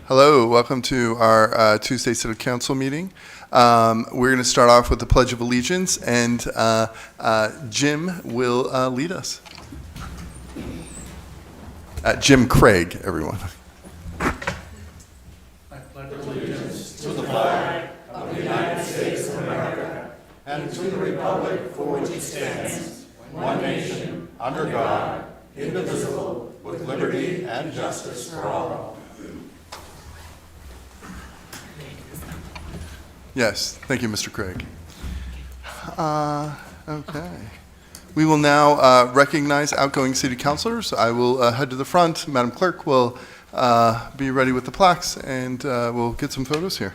Hello, welcome to our Tuesday City Council meeting. We're going to start off with the Pledge of Allegiance, and Jim will lead us. Jim Craig, everyone. I pledge allegiance to the flag of the United States of America and to the republic for which it stands, one nation, under God, indivisible, with liberty and justice for all. Yes, thank you, Mr. Craig. Okay. We will now recognize outgoing city councilors. I will head to the front. Madam Clerk will be ready with the plaques, and we'll get some photos here.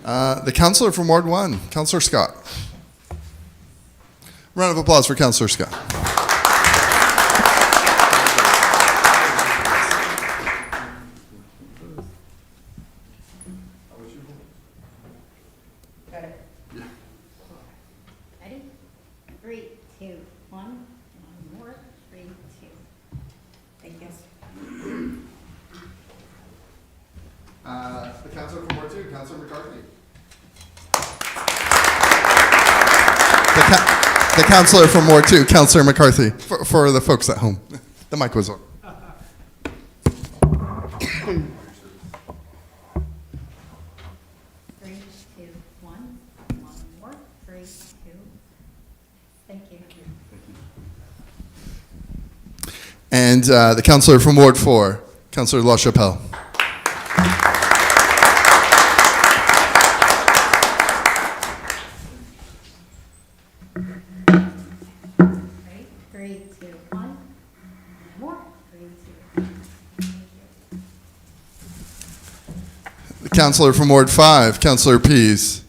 The councilor from Ward 1, Councilor Scott. Round of applause for Councilor Scott. Ready? 3, 2, 1. One more. 3, 2. Thank you. The councilor from Ward 2, Councilor McCarthy. The councilor from Ward 2, Councilor McCarthy, for the folks at home. The mic was on. 3, 2, 1. One more. 3, 2. Thank you. And the councilor from Ward 4, Councilor LaChapelle. Ready? 3, 2, 1. One more. 3, 2. Thank you. The councilor from Ward 5, Councilor Pease.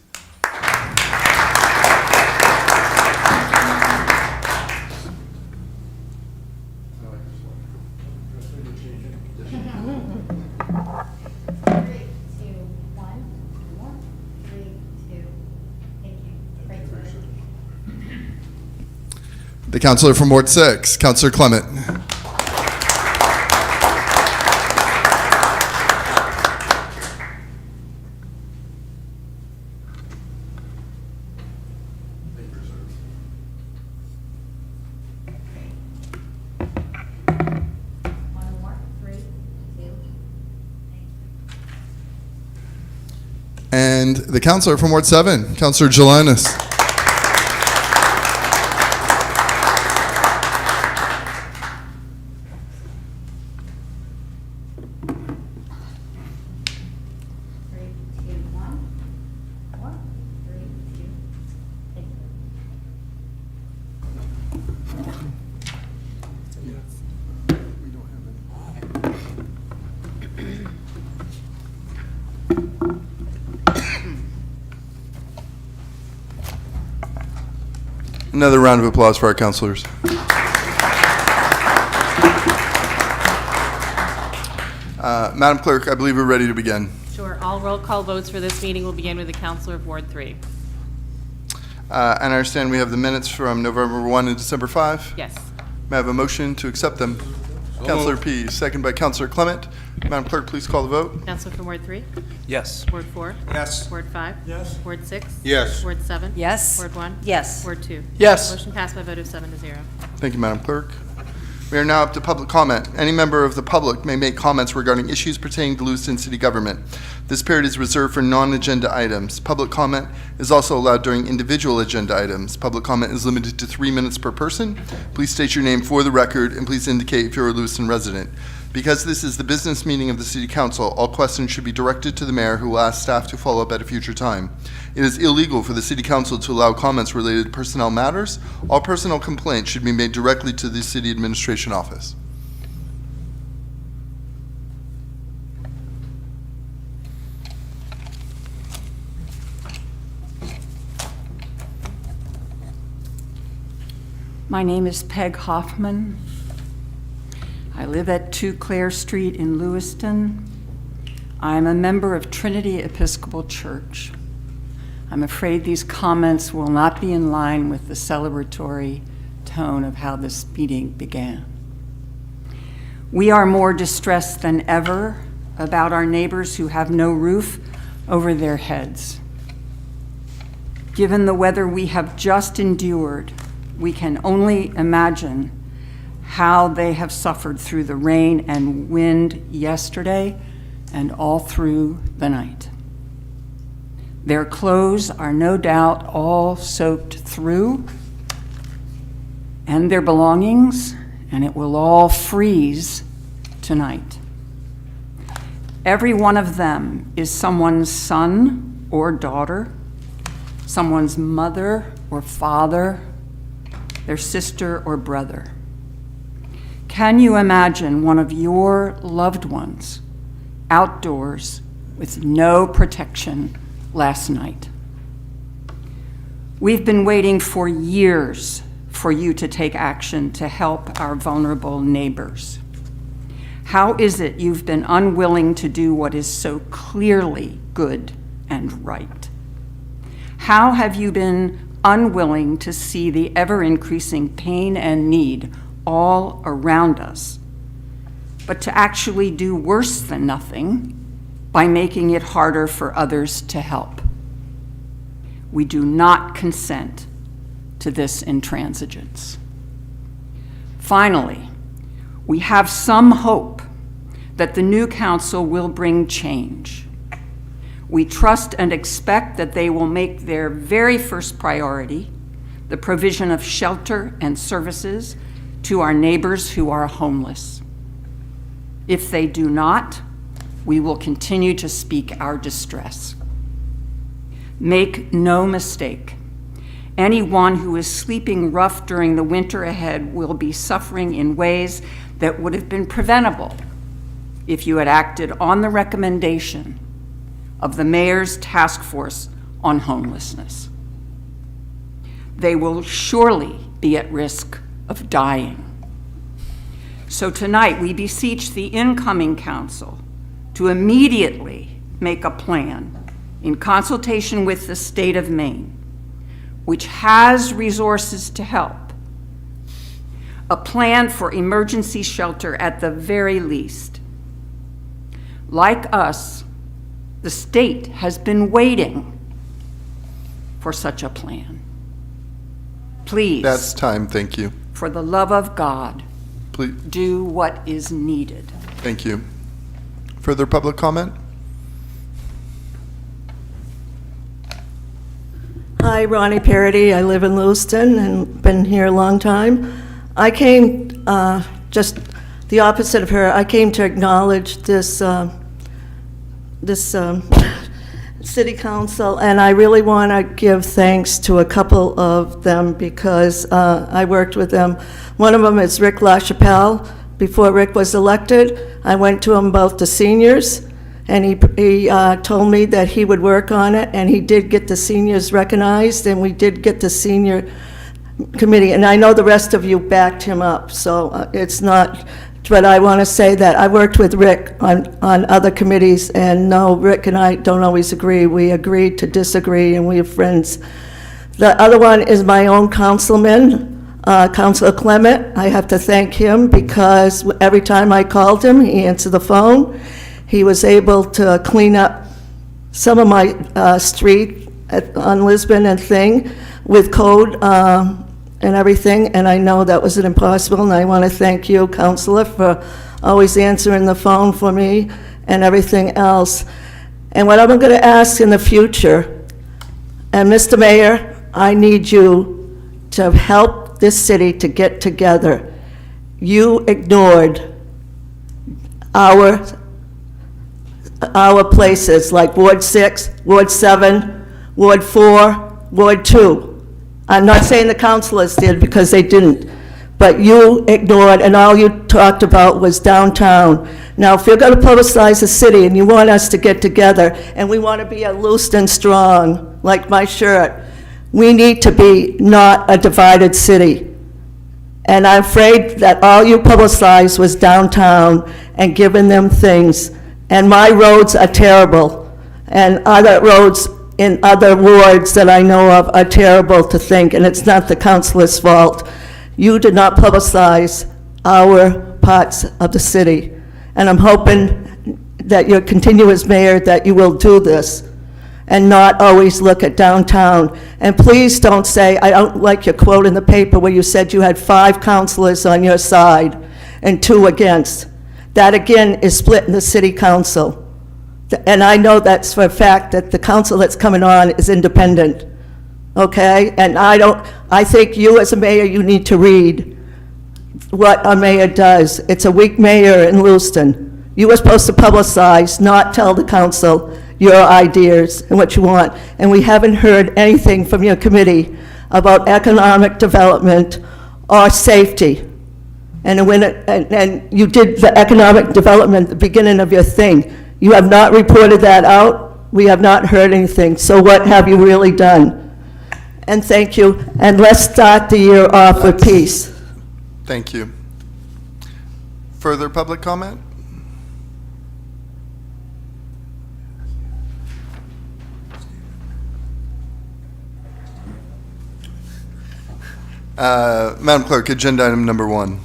The councilor from Ward 6, Councilor Clement. One more. 3, 2. Thank you. And the councilor from Ward 7, Councilor Jelinas. Another round of applause for our councilors. Madam Clerk, I believe we're ready to begin. Sure. All roll call votes for this meeting will begin with the councilor of Ward 3. And I understand we have the minutes from November 1 and December 5. Yes. May I have a motion to accept them? Councilor P, second by Councilor Clement. Madam Clerk, please call the vote. Councilor from Ward 3? Yes. Ward 4? Yes. Ward 5? Yes. Ward 6? Yes. Ward 7? Yes. Ward 1? Yes. Ward 2? Yes. Motion passed by a vote of 7 to 0. Thank you, Madam Clerk. We are now up to public comment. Any member of the public may make comments regarding issues pertaining to Lewiston City Government. This period is reserved for non-agenda items. Public comment is also allowed during individual agenda items. Public comment is limited to 3 minutes per person. Please state your name for the record, and please indicate if you're a Lewiston resident. Because this is the business meeting of the City Council, all questions should be directed to the mayor, who will ask staff to follow up at a future time. It is illegal for the City Council to allow comments related to personnel matters. All personnel complaints should be made directly to the City Administration Office. My name is Peg Hoffman. I live at 2 Clare Street in Lewiston. I'm a member of Trinity Episcopal Church. I'm afraid these comments will not be in line with the celebratory tone of how this meeting began. We are more distressed than ever about our neighbors who have no roof over their heads. Given the weather we have just endured, we can only imagine how they have suffered through the rain and wind yesterday and all through the night. Their clothes are no doubt all soaked through, and their belongings, and it will all freeze tonight. Every one of them is someone's son or daughter, someone's mother or father, their sister or brother. Can you imagine one of your loved ones outdoors with no protection last night? We've been waiting for years for you to take action to help our vulnerable neighbors. How is it you've been unwilling to do what is so clearly good and right? How have you been unwilling to see the ever-increasing pain and need all around us, but to actually do worse than nothing by making it harder for others to help? We do not consent to this intransigence. Finally, we have some hope that the new council will bring change. We trust and expect that they will make their very first priority the provision of shelter and services to our neighbors who are homeless. If they do not, we will continue to speak our distress. Make no mistake, anyone who is sleeping rough during the winter ahead will be suffering in ways that would have been preventable if you had acted on the recommendation of the Mayor's Task Force on Homelessness. They will surely be at risk of dying. So tonight, we beseech the incoming council to immediately make a plan in consultation with the state of Maine, which has resources to help, a plan for emergency shelter at the very least. Like us, the state has been waiting for such a plan. Please. That's time, thank you. For the love of God, Please, do what is needed. thank you. Further public comment? Hi, Ronnie Parody. I live in Lewiston and been here a long time. I came just the opposite of her. I came to acknowledge this city council, and I really want to give thanks to a couple of them because I worked with them. One of them is Rick LaChapelle. Before Rick was elected, I went to him about the seniors, and he told me that he would work on it, and he did get the seniors recognized, and we did get the senior committee, and I know the rest of you backed him up, so it's not, but I want to say that I worked with Rick on other committees, and no, Rick and I don't always agree. We agree to disagree, and we are friends. The other one is my own councilman, Councilor Clement. I have to thank him because every time I called him, he answered the phone. He was able to clean up some of my street on Lisbon and thing with code and everything, and I know that was impossible, and I want to thank you, Councilor, for always answering the phone for me and everything else. And what I'm going to ask in the future, and Mr. Mayor, I need you to help this city to get together. You ignored our places like Ward 6, Ward 7, Ward 4, Ward 2. I'm not saying the councilors did because they didn't, but you ignored, and all you talked about was downtown. Now, if you're going to publicize the city and you want us to get together, and we want to be a loose and strong, like my shirt, we need to be not a divided city. And I'm afraid that all you publicized was downtown and giving them things. And my roads are terrible, and other roads in other wards that I know of are terrible to think, and it's not the councilor's fault. You did not publicize our parts of the city, and I'm hoping that you continue as mayor, that you will do this and not always look at downtown. And please don't say, I don't like your quote in the paper where you said you had 5 councilors on your side and 2 against. That, again, is split in the city council. And I know that's for a fact that the council that's coming on is independent, okay? And I think you as a mayor, you need to read what a mayor does. It's a weak mayor in Lewiston. You were supposed to publicize, not tell the council your ideas and what you want. And we haven't heard anything from your committee about economic development or safety. And you did the economic development at the beginning of your thing. You have not reported that out. We have not heard anything. So what have you really done? And thank you. And let's start the year off with peace. Thank you. Further public comment? Madam Clerk, agenda item number 1.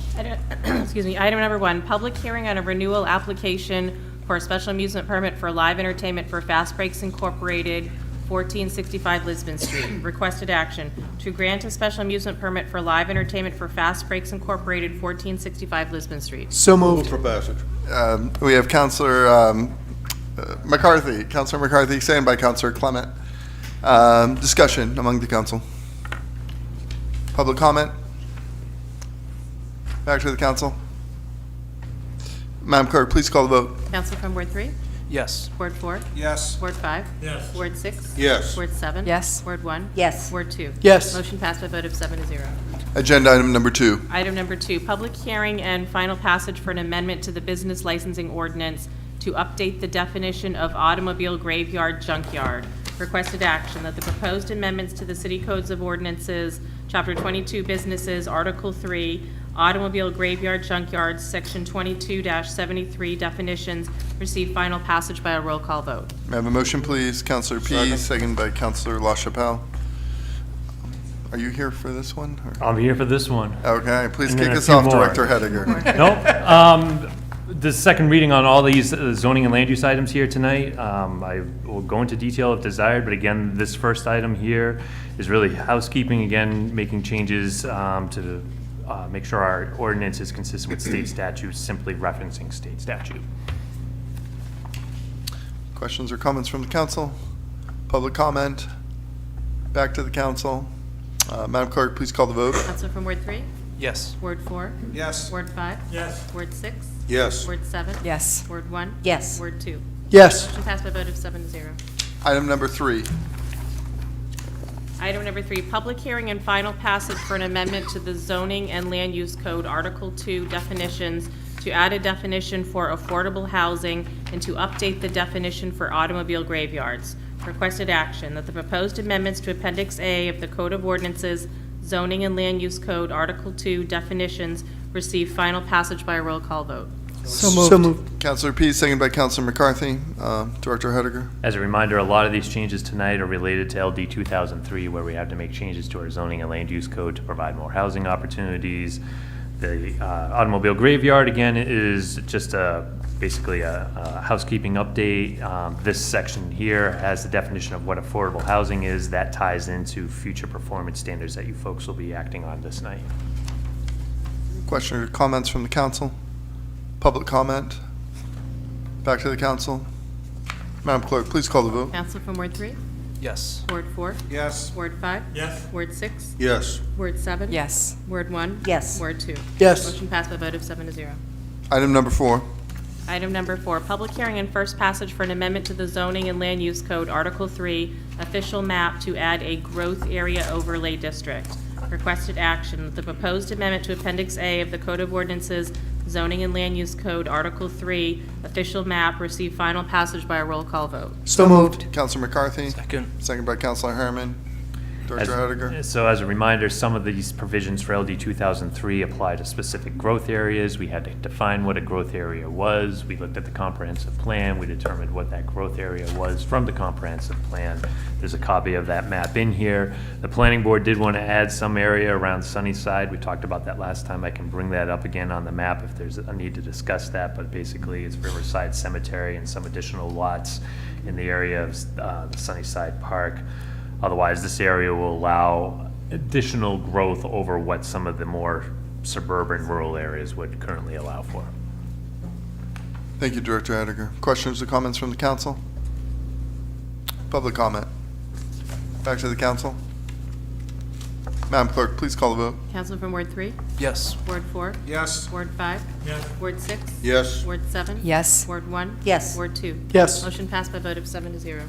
Excuse me, item number 1, public hearing on a renewal application for a special amusement permit for live entertainment for Fastbreaks Incorporated, 1465 Lisbon Street. Requested action to grant a special amusement permit for live entertainment for Fastbreaks Incorporated, 1465 Lisbon Street. So moved. For passage. We have Councilor McCarthy. Councilor McCarthy, seconded by Councilor Clement. Discussion among the council. Public comment? Back to the council. Madam Clerk, please call the vote. Council from Ward 3? Yes. Ward 4? Yes. Ward 5? Yes. Ward 6? Yes. Ward 7? Yes. Ward 1? Yes. Ward 2? Yes. Motion passed by a vote of 7-0. Agenda item number 2. Item number 2, public hearing and final passage for an amendment to the Business Licensing Ordinance to update the definition of automobile graveyard junkyard. Requested action that the proposed amendments to the City Codes of Ordinances, Chapter 22 Businesses, Article 3, Automobile Graveyard Junkyards, Section 22-73 definitions receive final passage by a roll call vote. May I have a motion, please? Councilor P, seconded by Councilor LaChapelle. Are you here for this one? or- I'm here for this one. Okay, please And kick then a us few off, more. Director Hediger. Nope. The second reading on all these zoning and land use items here tonight. I will go into detail if desired, but again, this first item here is really housekeeping, again, making changes to make sure our ordinance is consistent with state statutes, simply referencing state statute. Questions or comments from the council? Public comment? Back to the council. Madam Clerk, please call the vote. Council from Ward 3? Yes. Ward 4? Yes. Ward 5? Yes. Ward 6? Yes. Ward 7? Yes. Ward 1? Yes. Ward 2? Yes. Motion passed by a vote of 7-0. Item number 3. Item number 3, public hearing and final passage for an amendment to the zoning and land use code, Article 2 definitions, to add a definition for affordable housing and to update the definition for automobile graveyards. Requested action that the proposed amendments to Appendix A of the Code of Ordinances, Zoning and Land Use Code, Article 2 definitions receive final passage by a roll call vote. So moved. Councilor P, seconded by Councilor McCarthy. Director Hediger. As a reminder, a lot of these changes tonight are related to LD 2003, where we have to make changes to our zoning and land use code to provide more housing opportunities. The automobile graveyard, again, is just basically a housekeeping update. This section here has the definition of what affordable housing is. That ties into future performance standards that you folks will be acting on this night. Questions or comments from the council? Public comment? Back to the council. Madam Clerk, please call the vote. Council from Ward 3? Yes. Ward 4? Yes. Ward 5? Yes. Ward 6? Yes. Ward 7? Yes. Ward 1? Yes. Ward 2? Yes. Motion passed by a vote of 7-0. Item number 4. Item number 4, public hearing and first passage for an amendment to the zoning and land use code, Article 3, official map to add a growth area overlay district. Requested action that the proposed amendment to Appendix A of the Code of Ordinances, Zoning and Land Use Code, Article 3, official map receive final passage by a roll call vote. So moved. Councilor McCarthy. Second. Seconded by Councilor Herman. Director Hediger. So as a reminder, some of these provisions for LD 2003 apply to specific growth areas. We had to define what a growth area was. We looked at the comprehensive plan. We determined what that growth area was from the comprehensive plan. There's a copy of that map in here. The planning board did want to add some area around Sunnyside. We talked about that last time. I can bring that up again on the map if there's a need to discuss that, but basically it's Riverside Cemetery and some additional lots in the area of the Sunnyside Park. Otherwise, this area will allow additional growth over what some of the more suburban rural areas would currently allow for. Thank you, Director Hediger. Questions or comments from the council? Public comment. Back to the council. Madam Clerk, please call the vote. Counselor from Ward 3? Yes. Ward 4? Yes. Ward 5? Yes. Ward 6? Yes. Ward 7? Yes. Ward 1? Yes. Ward 2? Yes. Motion passed by a vote of 7-0.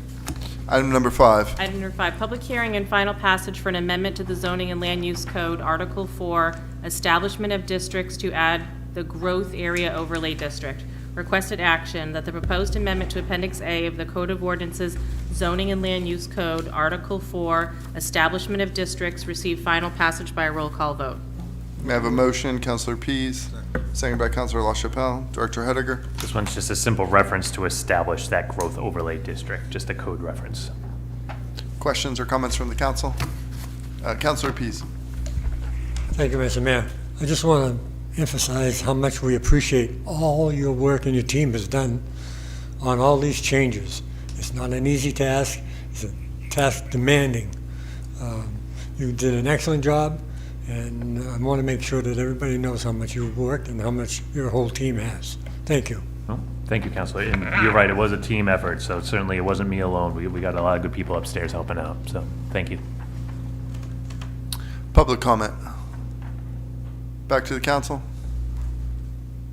Item number 5. Item number 5, public hearing and final passage for an amendment to the zoning and land use code, Article 4, establishment of districts to add the growth area overlay district. Requested action that the proposed amendment to Appendix A of the Code of Ordinances Zoning and Land Use Code, Article 4, establishment of districts, receive final passage by a roll call vote. May I have a motion? Councilor Pease, second by Councilor LaChapelle. Director Hediger. This one's just a simple reference to establish that growth overlay district, just a code reference. Questions or comments from the council? Councilor Pease. Thank you, Mr. Mayor. I just want to emphasize how much we appreciate all your work and your team has done on all these changes. It's not an easy task. It's a task demanding. You did an excellent job, and I want to make sure that everybody knows how much you've worked and how much your whole team has. Thank you. Well, thank you, Councilor. And you're right, it was a team effort, so certainly it wasn't me alone. We got a lot of good people upstairs helping out, so thank you. Public comment. Back to the council.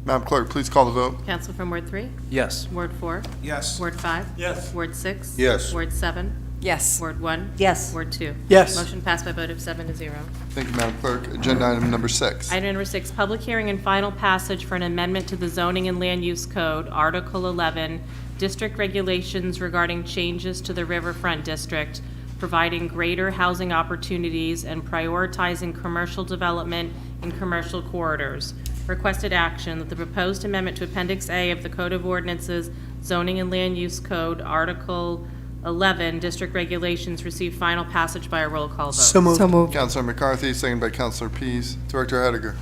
Madam Clerk, please call the vote. Counselor from Ward 3? Yes. Ward 4? Yes. Ward 5? Yes. Ward 6? Yes. Ward 7? Yes. Ward 1? Yes. Ward 2? Yes. Motion passed by a vote of 7-0. Thank you, Madam Clerk. Agenda item number 6. Item number 6, public hearing and final passage for an amendment to the zoning and land use code, Article 11, district regulations regarding changes to the riverfront district, providing greater housing opportunities and prioritizing commercial development in commercial corridors. Requested action that the proposed amendment to Appendix A of the Code of Ordinances, Zoning and Land Use Code, Article 11, district regulations, receive final passage by a roll call vote. So moved. Councilor McCarthy, second by Councilor Pease. Director Hediger.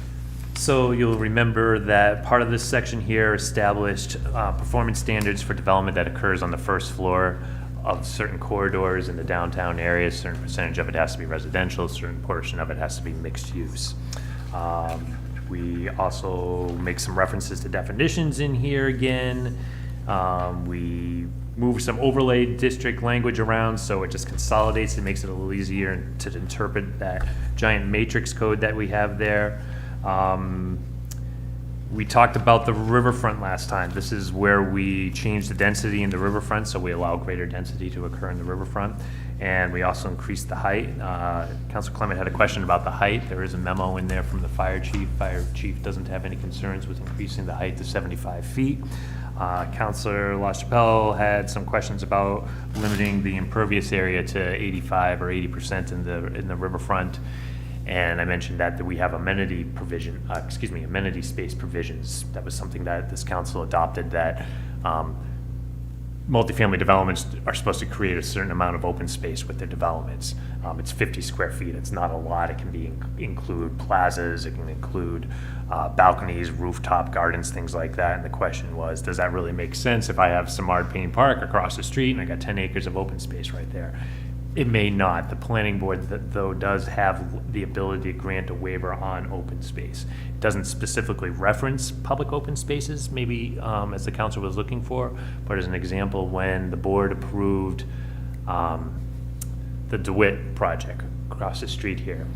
So you'll remember that part of this section here established performance standards for development that occurs on the first floor of certain corridors in the downtown area. A certain percentage of it has to be residential, a certain portion of it has to be mixed use. We also make some references to definitions in here again. We move some overlay district language around so it just consolidates and makes it a little easier to interpret that giant matrix code that we have there. We talked about the riverfront last time. This is where we change the density in the riverfront, so we allow greater density to occur in the riverfront. And we also increased the height. Councilor Clement had a question about the height. There is a memo in there from the fire chief. Fire chief doesn't have any concerns with increasing the height to 75 feet. Councilor LaChapelle had some questions about limiting the impervious area to 85 or 80% in the riverfront. And I mentioned that we have amenity space provisions. That was something that this council adopted, that multifamily developments are supposed to create a certain amount of open space with their developments. It's 50 square feet. It's not a lot. It can include plazas. It can include balconies, rooftop gardens, things like that. And the question was, does that really make sense if I have Samard Payne Park across the street and I got 10 acres of open space right there? It may not. The planning board, though, does have the ability to grant a waiver on open space. It doesn't specifically reference public open spaces, maybe as the council was looking for, but as an example, when the board approved the DeWitt project across the street here,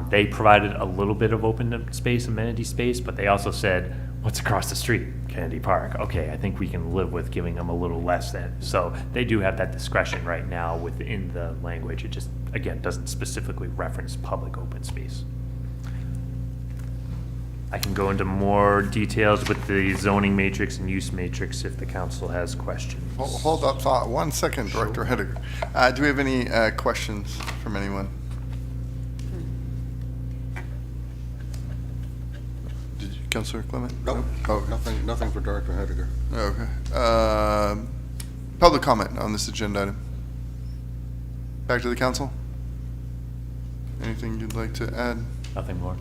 they provided a little bit of open space, amenity space, but they also said, what's across the street? Kennedy Park. Okay, I think we can live with giving them a little less than. So they do have that discretion right now within the language. It just, again, doesn't specifically reference public open space. I can go into more details with the zoning matrix and use matrix if the council has questions. Hold up thought 1 second, Director Hediger. Do we have any questions from anyone? Did you, Councilor Clement? Nope, Oh, nothing for Director Hediger. okay. Public comment on this agenda item. Back to the council. Anything you'd like to add? Nothing more.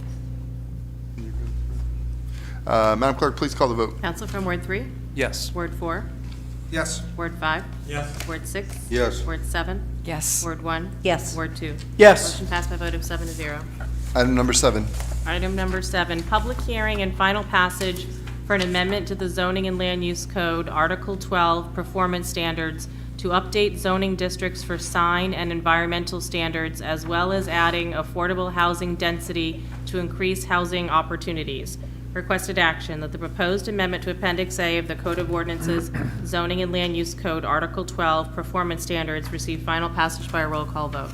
Madam Clerk, please call the vote. Counsel from Ward 3? Yes. Ward 4? Yes. Ward 5? Yes. Ward 6? Yes. Ward 7? Yes. Ward 1? Yes. Ward 2? Yes. Motion passed by a vote of 7 to 0. Item number 7. Item number 7, public hearing and final passage for an amendment to the Zoning and Land Use Code, Article 12, Performance Standards, to update zoning districts for sign and environmental standards, as well as adding affordable housing density to increase housing opportunities. Requested action that the proposed amendment to Appendix A of the Code of Ordinances, Zoning and Land Use Code, Article 12, Performance Standards, receive final passage by a roll call vote.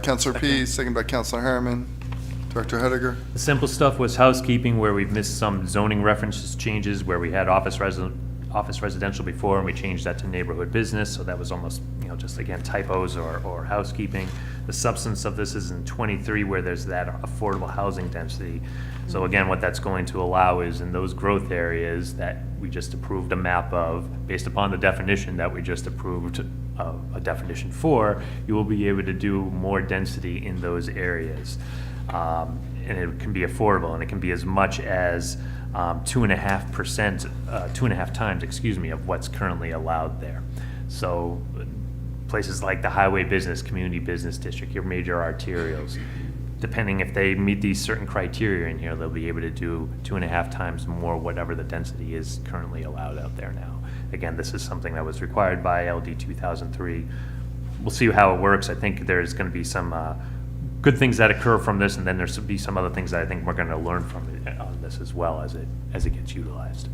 Councilor P, second by Councilor Harriman. Director Hediger. The simple stuff was housekeeping, where we've missed some zoning references changes, where we had office residential before, and we changed that to neighborhood business, so that was almost, just again typos or housekeeping. The substance of this is in 23, where there's that affordable housing density. So again, what that's going to allow is in those growth areas that we just approved a map of, based upon the definition that we just approved a definition for, you will be able to do more density in those areas. And it can be affordable, and it can be as much as 2.5%, 2.5 times, of what's currently allowed there. So places like the highway business, community business district, your major arterials, depending if they meet these certain criteria in here, they'll be able to do 2.5 times more whatever the density is currently allowed out there now. Again, this is something that was required by LD 2003. We'll see how it works. I think there's going to be some good things that occur from this, and then there's be some other things that I think we're going to learn from it, on this as well as it gets utilized.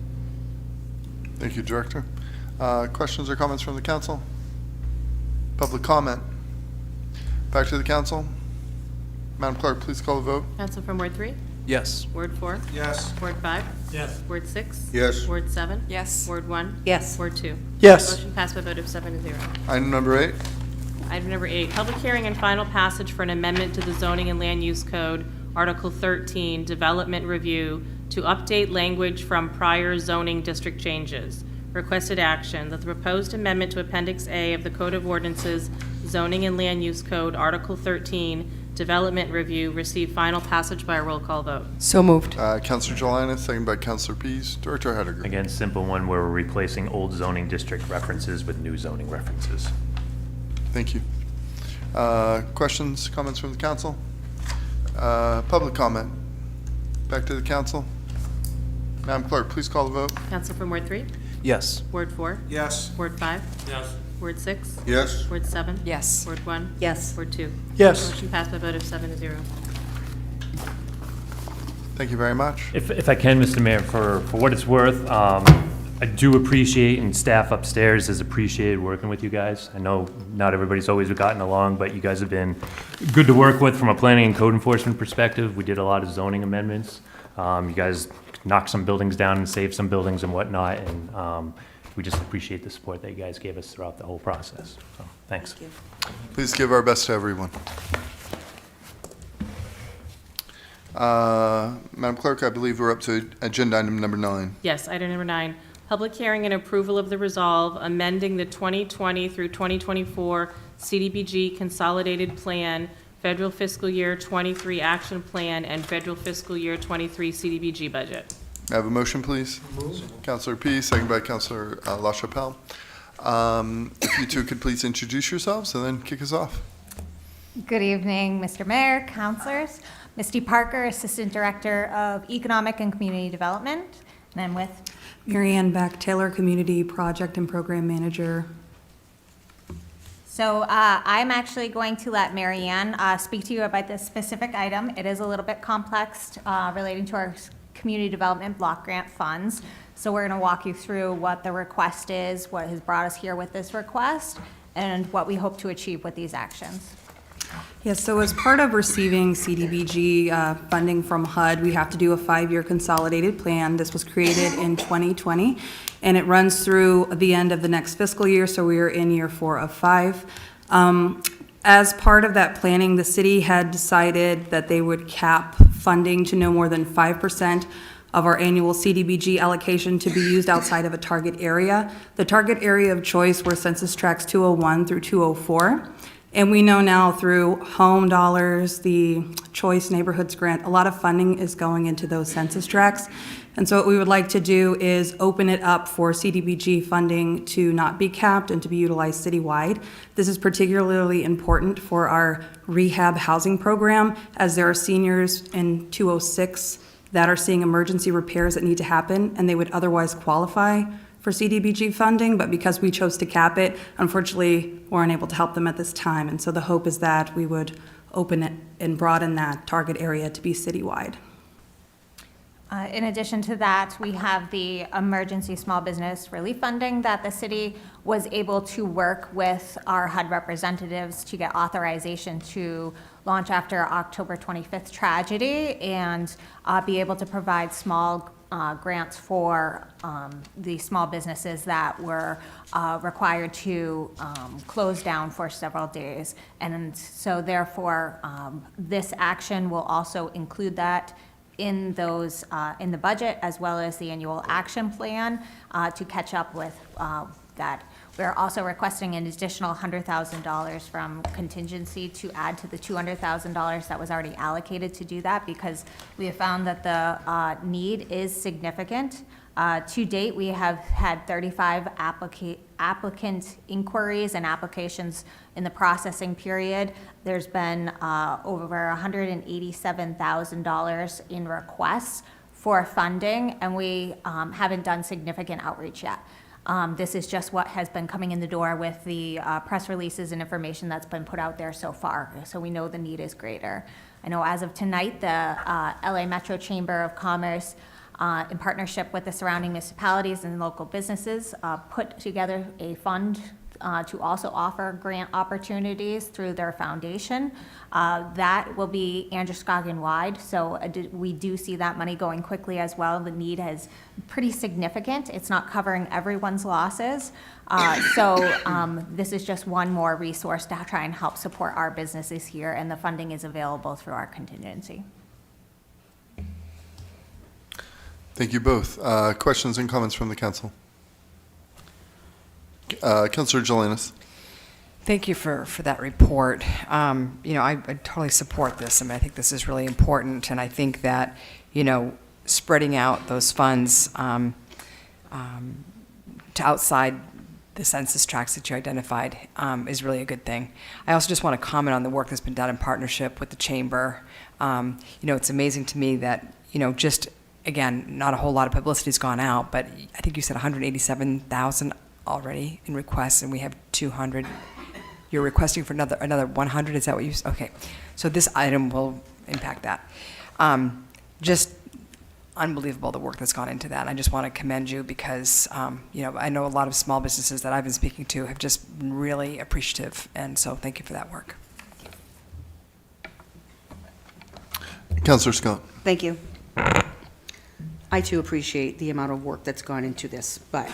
Thank you, Director. Questions or comments from the council? Public comment. Back to the council. Madam Clerk, please call the vote. Counsel from Ward 3? Yes. Ward 4? Yes. Ward 5? Yes. Ward 6? Yes. Ward 7? Yes. Ward 1? Yes. Ward 2? Yes. Motion passed by a vote of 7 to 0. Item number 8. Item number 8, public hearing and final passage for an amendment to the Zoning and Land Use Code, Article 13, Development Review, to update language from prior zoning district changes. Requested action that the proposed amendment to Appendix A of the Code of Ordinances, Zoning and Land Use Code, Article 13, Development Review, receive final passage by a roll call vote. So moved. Councilor Jelinek, second by Councilor Pease. Director Hediger. Again, simple one, where we're replacing old zoning district references with new zoning references. Thank you. Questions, comments from the council? Public comment. Back to the council. Madam Clerk, please call the vote. Counsel from Ward 3? Yes. Ward 4? Yes. Ward 5? Yes. Ward 6? Yes. Ward 7? Yes. Ward 1? Yes. Ward 2? Yes. Motion passed by a vote of 7 to 0. Thank you very much. If I can, Mr. Mayor, for what it's worth, I do appreciate, and staff upstairs has appreciated working with you guys. I know not everybody's always gotten along, but you guys have been good to work with from a planning and code enforcement perspective. We did a lot of zoning amendments. You guys knocked some buildings down and saved some buildings and whatnot, and we just appreciate the support that you guys gave us throughout the whole process. So, thanks. Please give our best to everyone. Madam Clerk, I believe we're up to agenda item number 9. Yes, item number 9, public hearing and approval of the resolve amending the 2020 through 2024 CDBG Consolidated Plan, Federal Fiscal Year 23 Action Plan, and Federal Fiscal Year 23 CDBG Budget. May I have a motion, please? Councilor P, second by Councilor LaChapelle. If you two could please introduce yourselves and then kick us off. Good evening, Mr. Mayor, councilors. Misty Parker, Assistant Director of Economic and Community Development, and I'm with Mary Ann Beck, Taylor Community Project and Program Manager. So I'm actually going to let Mary Ann speak to you about this specific item. It is a little bit complex relating to our community development block grant funds. So we're going to walk you through what the request is, what has brought us here with this request, and what we hope to achieve with these actions. Yes, so as part of receiving CDBG funding from HUD, we have to do a 5-year consolidated plan. This was created in 2020, and it runs through the end of the next fiscal year, so we are in year 4 of 5. As part of that planning, the city had decided that they would cap funding to no more than 5% of our annual CDBG allocation to be used outside of a target area. The target area of choice were census tracts 201 through 204. And we know now through home dollars, the Choice Neighborhoods Grant, a lot of funding is going into those census tracts. And so what we would like to do is open it up for CDBG funding to not be capped and to be utilized citywide. This is particularly important for our rehab housing program, as there are seniors in 206 that are seeing emergency repairs that need to happen, and they would otherwise qualify for CDBG funding, but because we chose to cap it, unfortunately, we're unable to help them at this time. And so the hope is that we would open it and broaden that target area to be citywide. In addition to that, we have the emergency small business relief funding that the city was able to work with our HUD representatives to get authorization to launch after October 25th tragedy and be able to provide small grants for the small businesses that were required to close down for several days. And so therefore, this action will also include that in those, in the budget, as well as the annual action plan to catch up with that. We're also requesting an additional $100,000 from contingency to add to the $200,000 that was already allocated to do that, because we have found that the need is significant. To date, we have had 35 applicant inquiries and applications in the processing period. There's been over $187,000 in requests for funding, and we haven't done significant outreach yet. This is just what has been coming in the door with the press releases and information that's been put out there so far, so we know the need is greater. I know as of tonight, the LA Metro Chamber of Commerce, in partnership with the surrounding municipalities and local businesses, put together a fund to also offer grant opportunities through their foundation. That will be Androscoggin-wide, so we do see that money going quickly as well. The need is pretty significant. It's not covering everyone's losses. This is just one more resource to try and help support our businesses here, and the funding is available through our contingency. Thank you both. Questions and comments from the council? Councilor Jelinas. Thank you for that report. I totally support this. I mean, I think this is really important, and I think that, spreading out those funds to outside the census tracts that you identified is really a good thing. I also just want to comment on the work that's been done in partnership with the chamber. It's amazing to me that, just, again, not a whole lot of publicity has gone out, but I think you said 187,000 already in requests, and we have 200. You're requesting for another 100, is that what you said? Okay, so this item will impact that. Just unbelievable, the work that's gone into that. I just want to commend you because, I know a lot of small businesses that I've been speaking to have just been really appreciative, and so thank you for that work. Councilor Scott. Thank you. I too appreciate the amount of work that's gone into this, but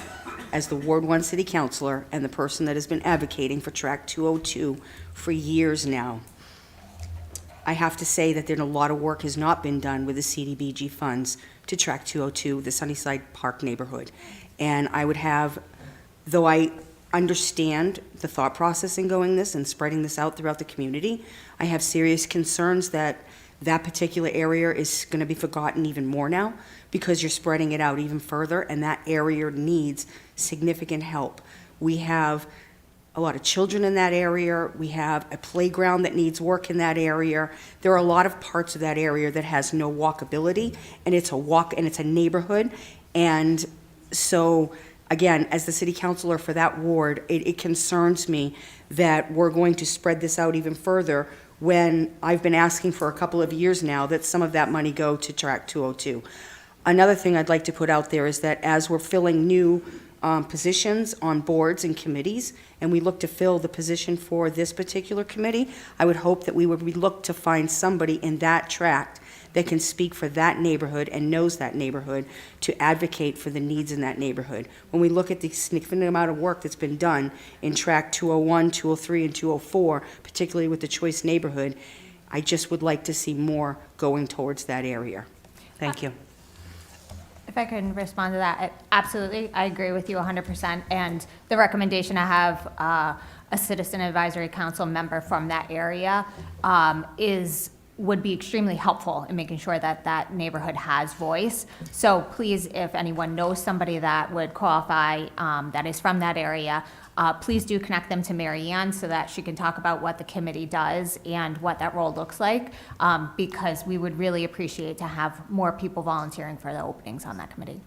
as the Ward 1 City Councilor and the person that has been advocating for Track 202 for years now, I have to say that a lot of work has not been done with the CDBG funds to Track 202, the Sunnyside Park neighborhood. And I would have, though I understand the thought process in going this and spreading this out throughout the community, I have serious concerns that that particular area is going to be forgotten even more now because you're spreading it out even further, and that area needs significant help. We have a lot of children in that area. We have a playground that needs work in that area. There are a lot of parts of that area that has no walkability, and it's a neighborhood. And so, again, as the city councilor for that ward, it concerns me that we're going to spread this out even further when I've been asking for a couple of years now that some of that money go to Track 202. Another thing I'd like to put out there is that as we're filling new positions on boards and committees, and we look to fill the position for this particular committee, I would hope that we look to find somebody in that tract that can speak for that neighborhood and knows that neighborhood to advocate for the needs in that neighborhood. When we look at the significant amount of work that's been done in tract 201, 203, and 204, particularly with the choice neighborhood, I just would like to see more going towards that area. Thank you. If I can respond to that, absolutely, I agree with you 100%. And the recommendation to have a citizen advisory council member from that area would be extremely helpful in making sure that that neighborhood has voice. So please, if anyone knows somebody that would qualify, that is from that area, please do connect them to Mary Ann so that she can talk about what the committee does and what that role looks like, because we would really appreciate to have more people volunteering for the openings on that committee.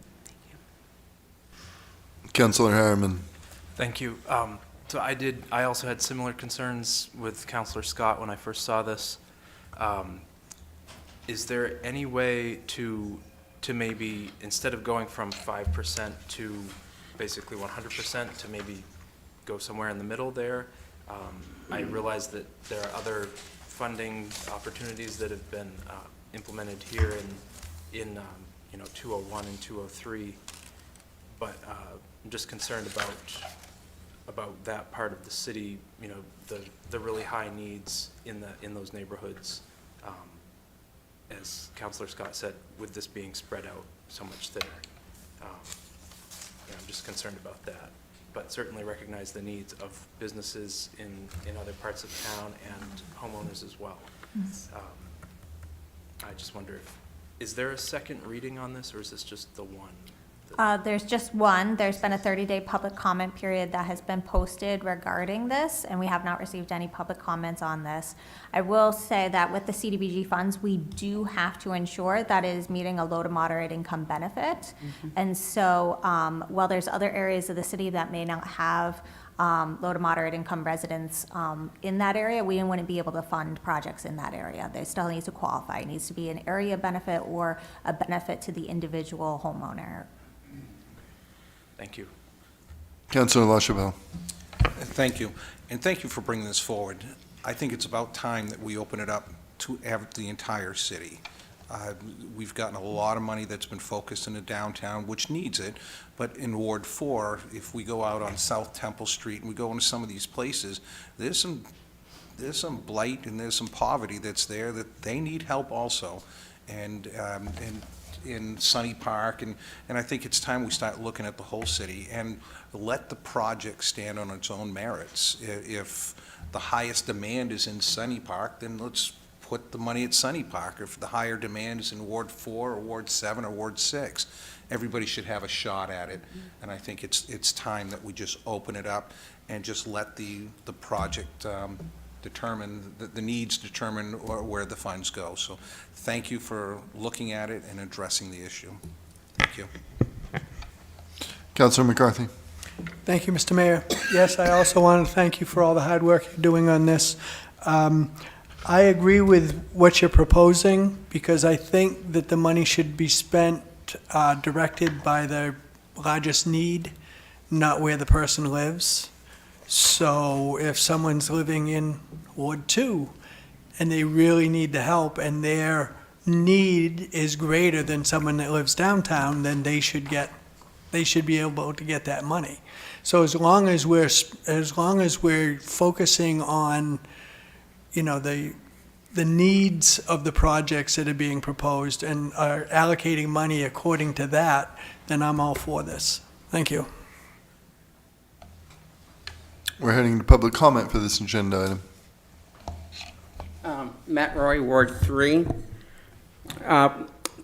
Councilor Harriman. Thank you. So I also had similar concerns with Councilor Scott when I first saw this. Is there any way to maybe, instead of going from 5% to basically 100%, to maybe go somewhere in the middle there? I realize that there are other funding opportunities that have been implemented here in 201 and 203, but I'm just concerned about that part of the city, the really high needs in those neighborhoods. As Councilor Scott said, with this being spread out so much thinner, I'm just concerned about that. But certainly recognize the needs of businesses in other parts of town and homeowners as well. I just wonder is there a second reading on this, or is this just the one? There's just one. There's been a 30-day public comment period that has been posted regarding this, and we have not received any public comments on this. I will say that with the CDBG funds, we do have to ensure that it is meeting a low to moderate income benefit. Mm-hmm. And so while there's other areas of the city that may not have low to moderate income residents in that area, we wouldn't be able to fund projects in that area. They still need to qualify. It needs to be an area benefit or a benefit to the individual homeowner. Thank you. Councilor LaChapelle. Thank you, and thank you for bringing this forward. I think it's about time that we open it up to the entire city. We've gotten a lot of money that's been focused in the downtown, which needs it, but in Ward 4, if we go out on South Temple Street and we go into some of these places, there's some blight and there's some poverty that's there that they need help also. And in Sunny Park, and I think it's time we start looking at the whole city and let the project stand on its own merits. If the highest demand is in Sunny Park, then let's put the money at Sunny Park. If the higher demand is in Ward 4 or Ward 7 or Ward 6, everybody should have a shot at it. And I think it's time that we just open it up and just let the project determine, the needs determine where the funds go. So thank you for looking at it and addressing the issue. Thank you. Councilor McCarthy. Thank you, Mr. Mayor. Yes, I also want to thank you for all the hard work you're doing on this. I agree with what you're proposing because I think that the money should be spent directed by the largest need, not where the person lives. So if someone's living in Ward 2 and they really need the help and their need is greater than someone that lives downtown, then they should be able to get that money. So as long as we're focusing on, the needs of the projects that are being proposed and are allocating money according to that, then I'm all for this. Thank you. We're heading to public comment for this agenda item. Matt Roy, Ward 3.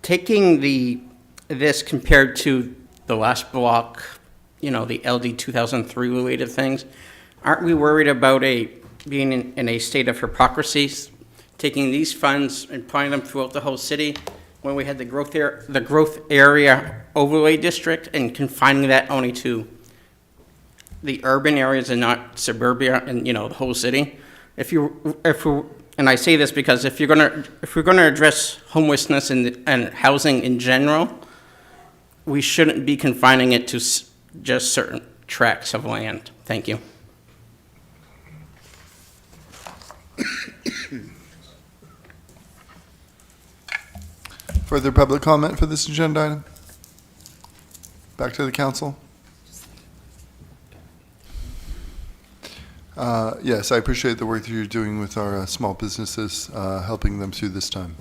Taking this compared to the last block, the LD 2003 related things, aren't we worried about being in a state of hypocrisy, taking these funds and applying them throughout the whole city when we had the growth area overlay district and confining that only to the urban areas and not suburbia and the whole city? And I say this because if we're gonna address homelessness and housing in general, we shouldn't be confining it to just certain tracts of land. Thank you. Further public comment for this agenda item? Back to the council. Yes, I appreciate the work that you're doing with our small businesses, helping them through this time.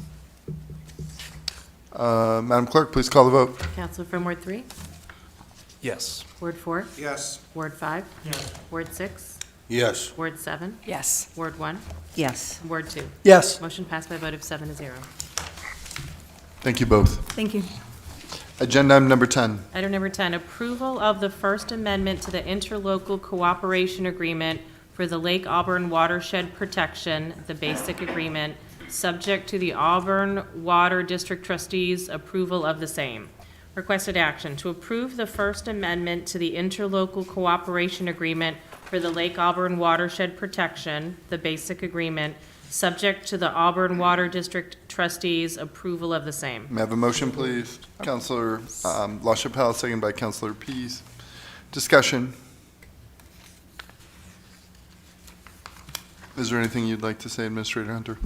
Madam Clerk, please call the vote. Counselor from Ward 3? Yes. Ward 4? Yes. Ward 5? Yes. Ward 6? Yes. Ward 7? Yes. Ward 1? Yes. Ward 2? Yes. Motion passed by a vote of 7-0. Thank you both. Thank you. Agenda item number 10. Item number 10, approval of the First Amendment to the Interlocal Cooperation Agreement for the Lake Auburn Watershed Protection, the basic agreement, subject to the Auburn Water District Trustees' approval of the same. Requested action to approve the First Amendment to the Interlocal Cooperation Agreement for the Lake Auburn Watershed Protection, the basic agreement, subject to the Auburn Water District Trustees' approval of the same. May I have a motion, please? Councilor LaChapelle, second by Councilor Pease. Discussion. Is there anything you'd like to say, Administrator Hunter?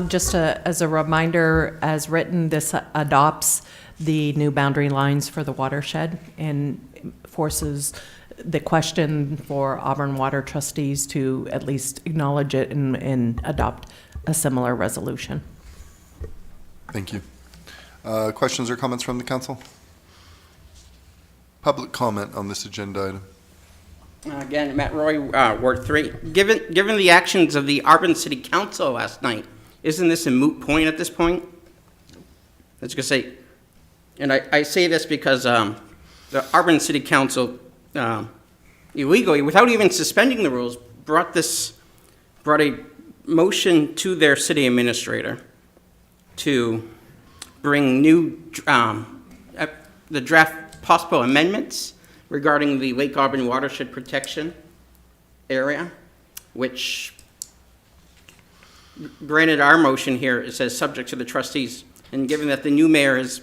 Just as a reminder, as written, this adopts the new boundary lines for the watershed and forces the question for Auburn Water trustees to at least acknowledge it and adopt a similar resolution. Thank you. Questions or comments from the council? Public comment on this agenda item. Again, Matt Roy, Ward 3. Given the actions of the Auburn City Council last night, isn't this a moot point at this point? I was going to say, and I say this because the Auburn City Council illegally, without even suspending the rules, brought a motion to their city administrator to bring new, the draft possible amendments regarding the Lake Auburn watershed protection area, which granted our motion here, it says subject to the trustees, and given that the new mayor has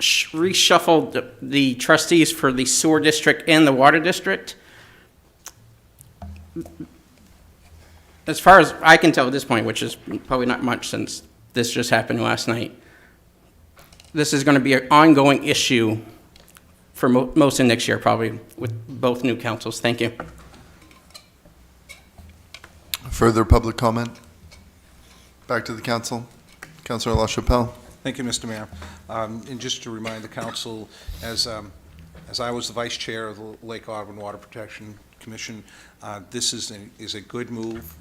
reshuffled the trustees for the sewer district and the water district, as far as I can tell at this point, which is probably not much since this just happened last night, this is going to be an ongoing issue for most of next year, probably, with both new councils. Thank you. Further public comment? Back to the council. Councilor LaChapelle. Thank you, Mr. Mayor. And just to remind the council, as I was the vice chair of the Lake Auburn Water Protection Commission, this is a good move.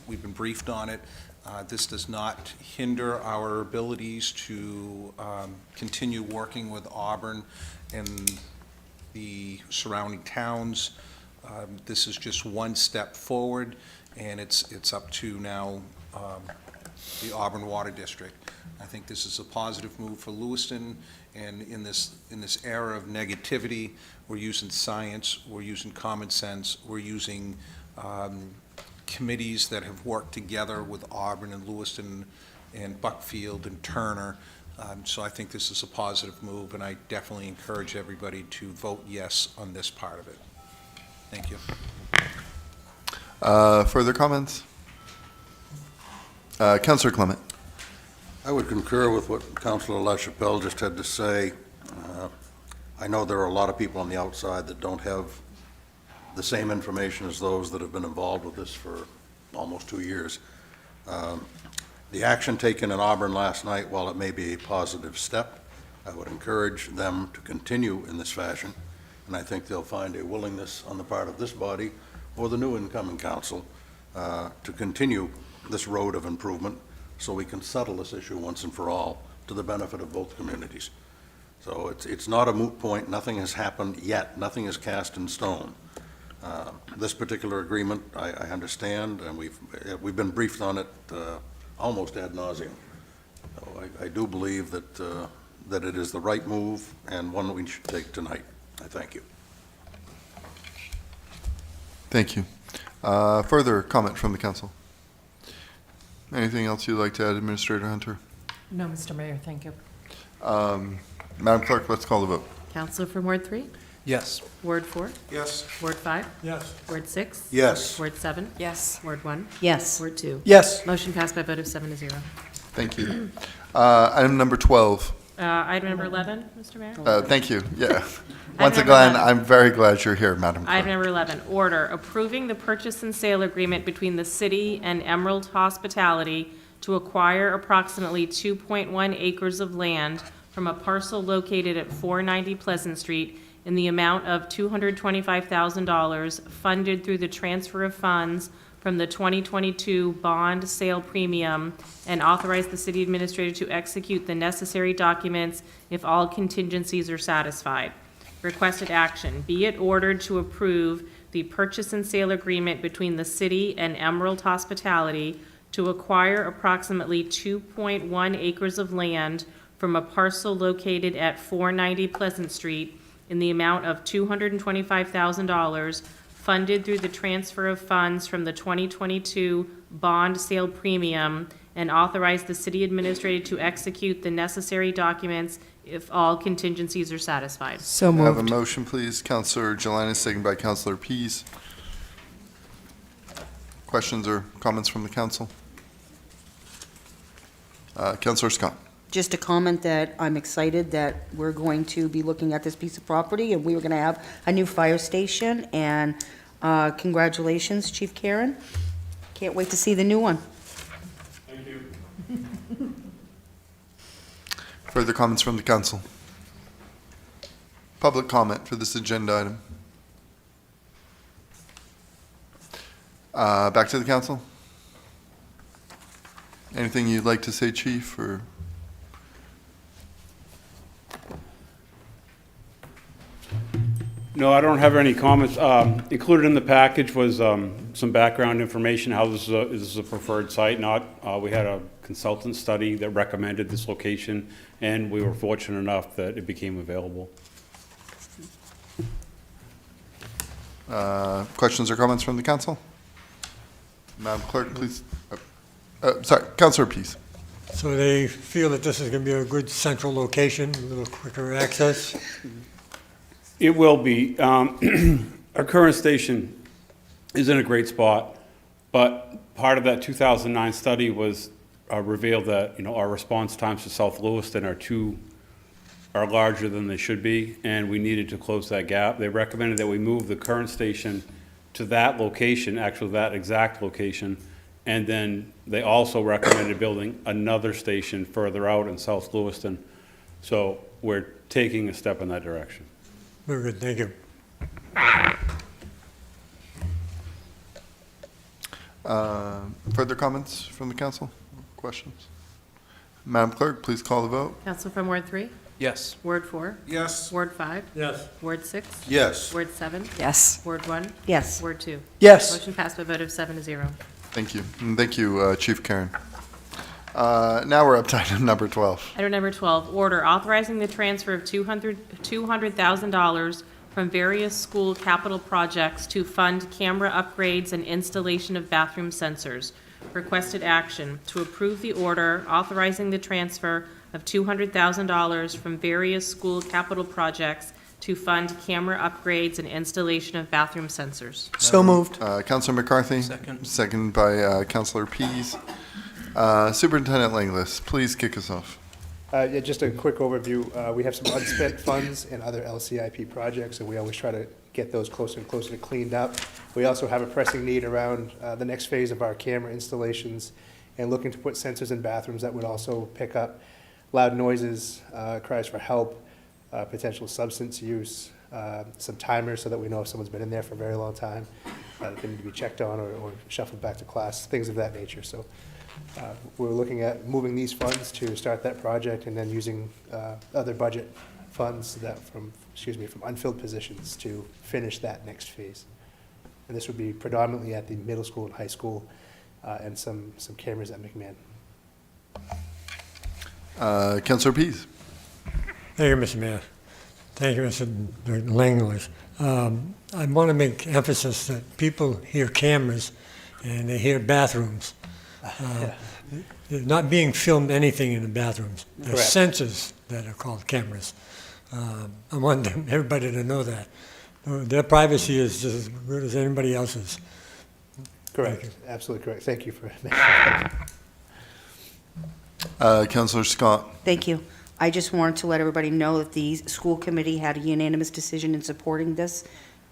We've been briefed on it. This does not hinder our abilities to continue working with Auburn and the surrounding towns. This is just one step forward, and it's up to now the Auburn Water District. I think this is a positive move for Lewiston, and in this era of negativity, we're using science, we're using common sense, we're using committees that have worked together with Auburn and Lewiston and Buckfield and Turner. So I think this is a positive move, and I definitely encourage everybody to vote yes on this part of it. Thank you. Further comments? Councilor Clement. I would concur with what Councilor LaChapelle just had to say. I know there are a lot of people on the outside that don't have the same information as those that have been involved with this for almost 2 years. The action taken in Auburn last night, while it may be a positive step, I would encourage them to continue in this fashion, and I think they'll find a willingness on the part of this body or the new incoming council to continue this road of improvement so we can settle this issue once and for all to the benefit of both communities. So it's not a moot point. Nothing has happened yet. Nothing is cast in stone. This particular agreement, I understand, and we've been briefed on it almost ad nauseum. So I do believe that it is the right move and one that we should take tonight. I thank you. Thank you. Further comment from the council? Anything else you'd like to add, Administrator Hunter? No, Mr. Mayor, thank you. Madam Clerk, let's call the vote. Counselor from Ward 3? Yes. Ward 4? Yes. Ward 5? Yes. Ward 6? Yes. Ward 7? Yes. Ward 1? Yes. Ward 2? Yes. Motion passed by a vote of 7-0. Thank you. Item number 12. Item number 11, Mr. Mayor? Thank you, yeah. Once number again, 11. I'm very glad you're here, Madam Item Clerk. number 11, order approving the purchase and sale agreement between the city and Emerald Hospitality to acquire approximately 2.1 acres of land from a parcel located at 490 Pleasant Street in the amount of $225,000 funded through the transfer of funds from the 2022 bond sale premium, and authorize the city administrator to execute the necessary documents if all contingencies are satisfied. Requested action, be it ordered to approve the purchase and sale agreement between the city and Emerald Hospitality to acquire approximately 2.1 acres of land from a parcel located at 490 Pleasant Street in the amount of $225,000 funded through the transfer of funds from the 2022 bond sale premium, and authorize the city administrator to execute the necessary documents if all contingencies are satisfied. So May I have a moved. motion, please? Counselor Jelinek, second by Counselor Pease. Questions or comments from the council? Counselor Scott. Just a comment that I'm excited that we're going to be looking at this piece of property, and we were going to have a new fire station, and congratulations, Chief Karen. Can't wait to see the new one. Thank you. Further comments from the council? Public comment for this agenda item. Back to the council. Anything you'd like to say, Chief, or? No, I don't have any comments. Included in the package was some background information, how this is a preferred site. We had a consultant study that recommended this location, and we were fortunate enough that it became available. Questions or comments from the council? Madam Clerk, please. Sorry, Counselor Pease. So they feel that this is going to be a good central location, a little quicker access? It will be. Our current station is in a great spot, but part of that 2009 study was revealed that, our response times to South Lewiston are larger than they should be, and we needed to close that gap. They recommended that we move the current station to that location, actually that exact location, and then they also recommended building another station further out in South Lewiston. So we're taking a step in that direction. Very good, thank you. Further comments from the council? Questions? Madam Clerk, please call the vote. Counsel from Ward 3? Yes. Ward 4? Yes. Ward 5? Yes. Ward 6? Yes. Ward 7? Yes. Ward 1? Yes. Ward 2? Yes. Motion passed by a vote of 7-0. Thank you. And thank you, Chief Karen. Now we're up to item number 12. Item number 12, order authorizing the transfer of $200,000 from various school capital projects to fund camera upgrades and installation of bathroom sensors. Requested action, to approve the order authorizing the transfer of $200,000 from various school capital projects to fund camera upgrades and installation of bathroom sensors. So moved. Counselor McCarthy. Second. Second by Counselor Pease. Superintendent Langlis, please kick us off. Yeah, just a quick overview. We have some unspent funds in other LCIP projects, and we always try to get those closer and closer to cleaned up. We also have a pressing need around the next phase of our camera installations and looking to put sensors in bathrooms that would also pick up loud noises, cries for help, potential substance use, some timers so that we know if someone's been in there for a very long time, that they need to be checked on or shuffled back to class, things of that nature. So we're looking at moving these funds to start that project and then using other budget funds that from unfilled positions to finish that next phase. And this would be predominantly at the middle school and high school and some cameras at McMahon. Counselor Pease. Thank you, Mr. Mayor. Thank you, Mr. Langlis. I want to make emphasis that people hear cameras and they hear bathrooms. They're not being filmed anything in the bathrooms. They're Correct. sensors that are called cameras. I want everybody to know that. Their privacy is just as good as anybody else's. Correct, absolutely correct. Thank you for making that. Councilor Scott. Thank you. I just wanted to let everybody know that the school committee had a unanimous decision in supporting this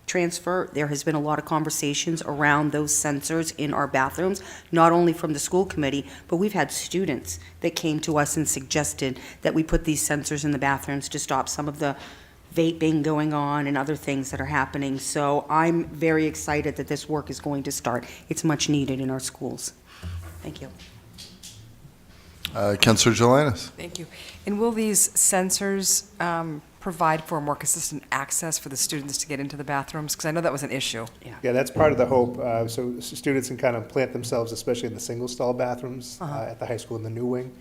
transfer. There has been a lot of conversations around those sensors in our bathrooms, not only from the school committee, but we've had students that came to us and suggested that we put these sensors in the bathrooms to stop some of the vaping going on and other things that are happening. So I'm very excited that this work is going to start. It's much needed in our schools. Thank you. Councilor Jelinas. Thank you. And will these sensors provide for more consistent access for the students to get into the bathrooms? Because I know that was an issue. Yeah, that's part of the hope. So students can kind of plant themselves, especially in the single-stall bathrooms at the high school in the new wing.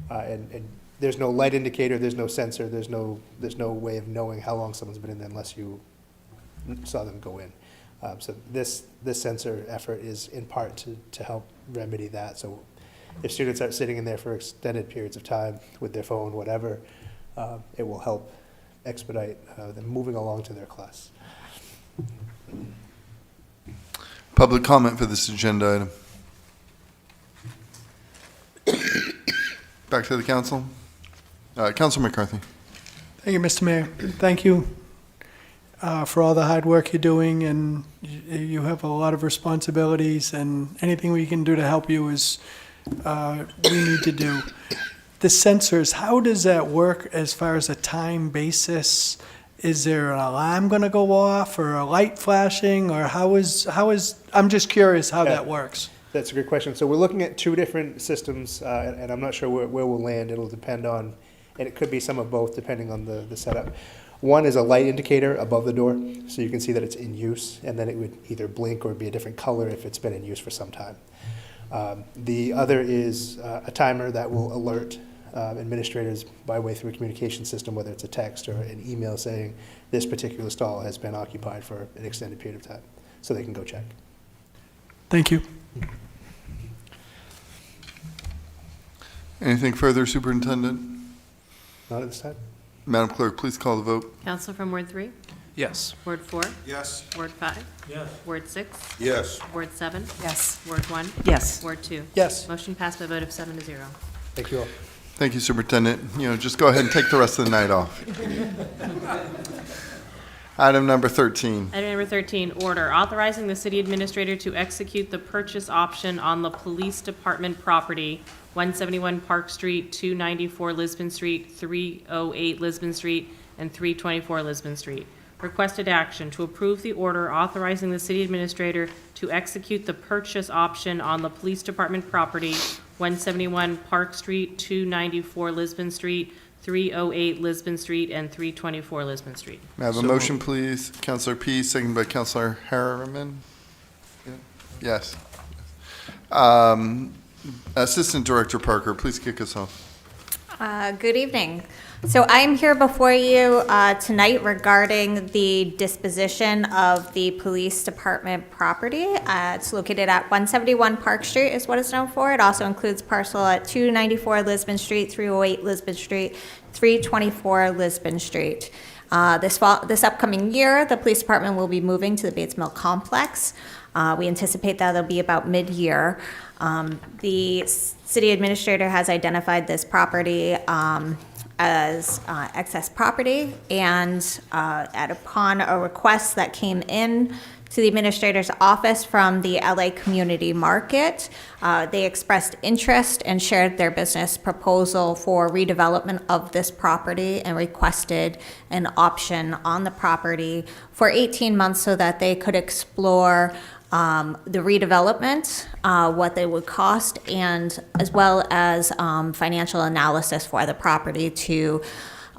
And there's no light indicator, there's no sensor, there's no way of knowing how long someone's been in there unless you saw them go in. So this sensor effort is in part to help remedy that. So if students are sitting in there for extended periods of time with their phone, whatever, it will help expedite them moving along to their class. Public comment for this agenda item. Back to the council. Councilor McCarthy. Thank you, Mr. Mayor. Thank you for all the hard work you're doing, and you have a lot of responsibilities, and anything we can do to help you is we need to do. The sensors, how does that work as far as a time basis? Is there an alarm going to go off or a light flashing, or how is I'm just curious how that works. That's a good question. So we're looking at two different systems, and I'm not sure where we'll land. It'll depend on, and it could be some of both depending on the setup. One is a light indicator above the door, so you can see that it's in use, and then it would either blink or be a different color if it's been in use for some time. The other is a timer that will alert administrators by way through a communication system, whether it's a text or an email saying this particular stall has been occupied for an extended period of time, so they can go check. Thank you. Anything further, Superintendent? Not at this time. Madam Clerk, please call the vote. Counselor from Ward 3? Yes. Ward 4? Yes. Ward 5? Yes. Ward 6? Yes. Ward 7? Yes. Ward 1? Yes. Ward 2? Yes. Motion passed by a vote of 7 to 0. Thank you all. Thank you, Superintendent. Just go ahead and take the rest of the night off. Item number 13. Item number 13, order authorizing the city administrator to execute the purchase option on the police department property, 171 Park Street, 294 Lisbon Street, 308 Lisbon Street, and 324 Lisbon Street. Requested action to approve the order authorizing the city administrator to execute the purchase option on the police department property, 171 Park Street, 294 Lisbon Street, 308 Lisbon Street, and 324 Lisbon Street. May I have a motion, please? Councilor P, seconded by Councilor Harriman. Yes. Assistant Director Parker, please kick us off. Good evening. So I'm here before you tonight regarding the disposition of the police department property. It's located at 171 Park Street is what it's known for. It also includes parcel at 294 Lisbon Street, 308 Lisbon Street, 324 Lisbon Street. This upcoming year, the police department will be moving to the Bates Mill complex. We anticipate that it'll be about mid-year. The city administrator has identified this property as excess property, and upon a request that came in to the administrator's office from the LA Community Market, they expressed interest and shared their business proposal for redevelopment of this property and requested an option on the property for 18 months so that they could explore the redevelopment, what they would cost, and as well as financial analysis for the property to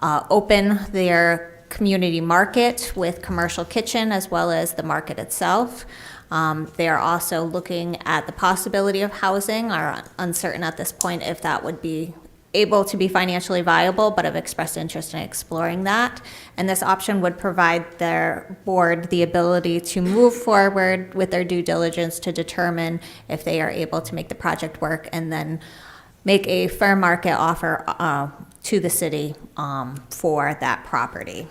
open their community market with commercial kitchen as well as the market itself. They are also looking at the possibility of housing, are uncertain at this point if that would be able to be financially viable, but have expressed interest in exploring that. And this option would provide their board the ability to move forward with their due diligence to determine if they are able to make the project work and then make a fair market offer to the city for that property.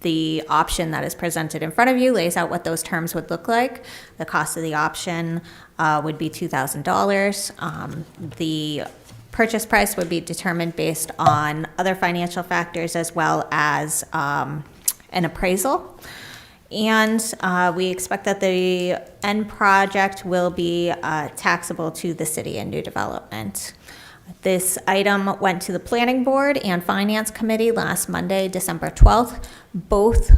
The option that is presented in front of you lays out what those terms would look like. The cost of the option would be $2,000. The purchase price would be determined based on other financial factors as well as an appraisal. And we expect that the end project will be taxable to the city in new development. This item went to the Planning Board and Finance Committee last Monday, December 12th. Both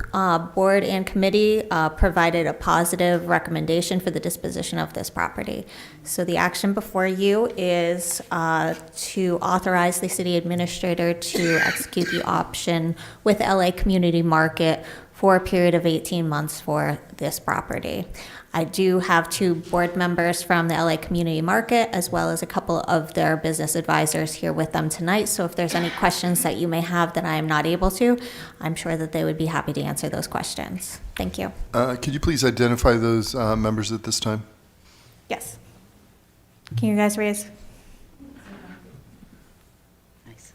board and committee provided a positive recommendation for the disposition of this property. So the action before you is to authorize the city administrator to execute the option with LA Community Market for a period of 18 months for this property. I do have 2 board members from the LA Community Market as well as a couple of their business advisors here with them tonight. So if there's any questions that you may have that I am not able to, I'm sure that they would be happy to answer those questions. Thank you. Could you please identify those members at this time? Yes. Can you guys raise? Nice.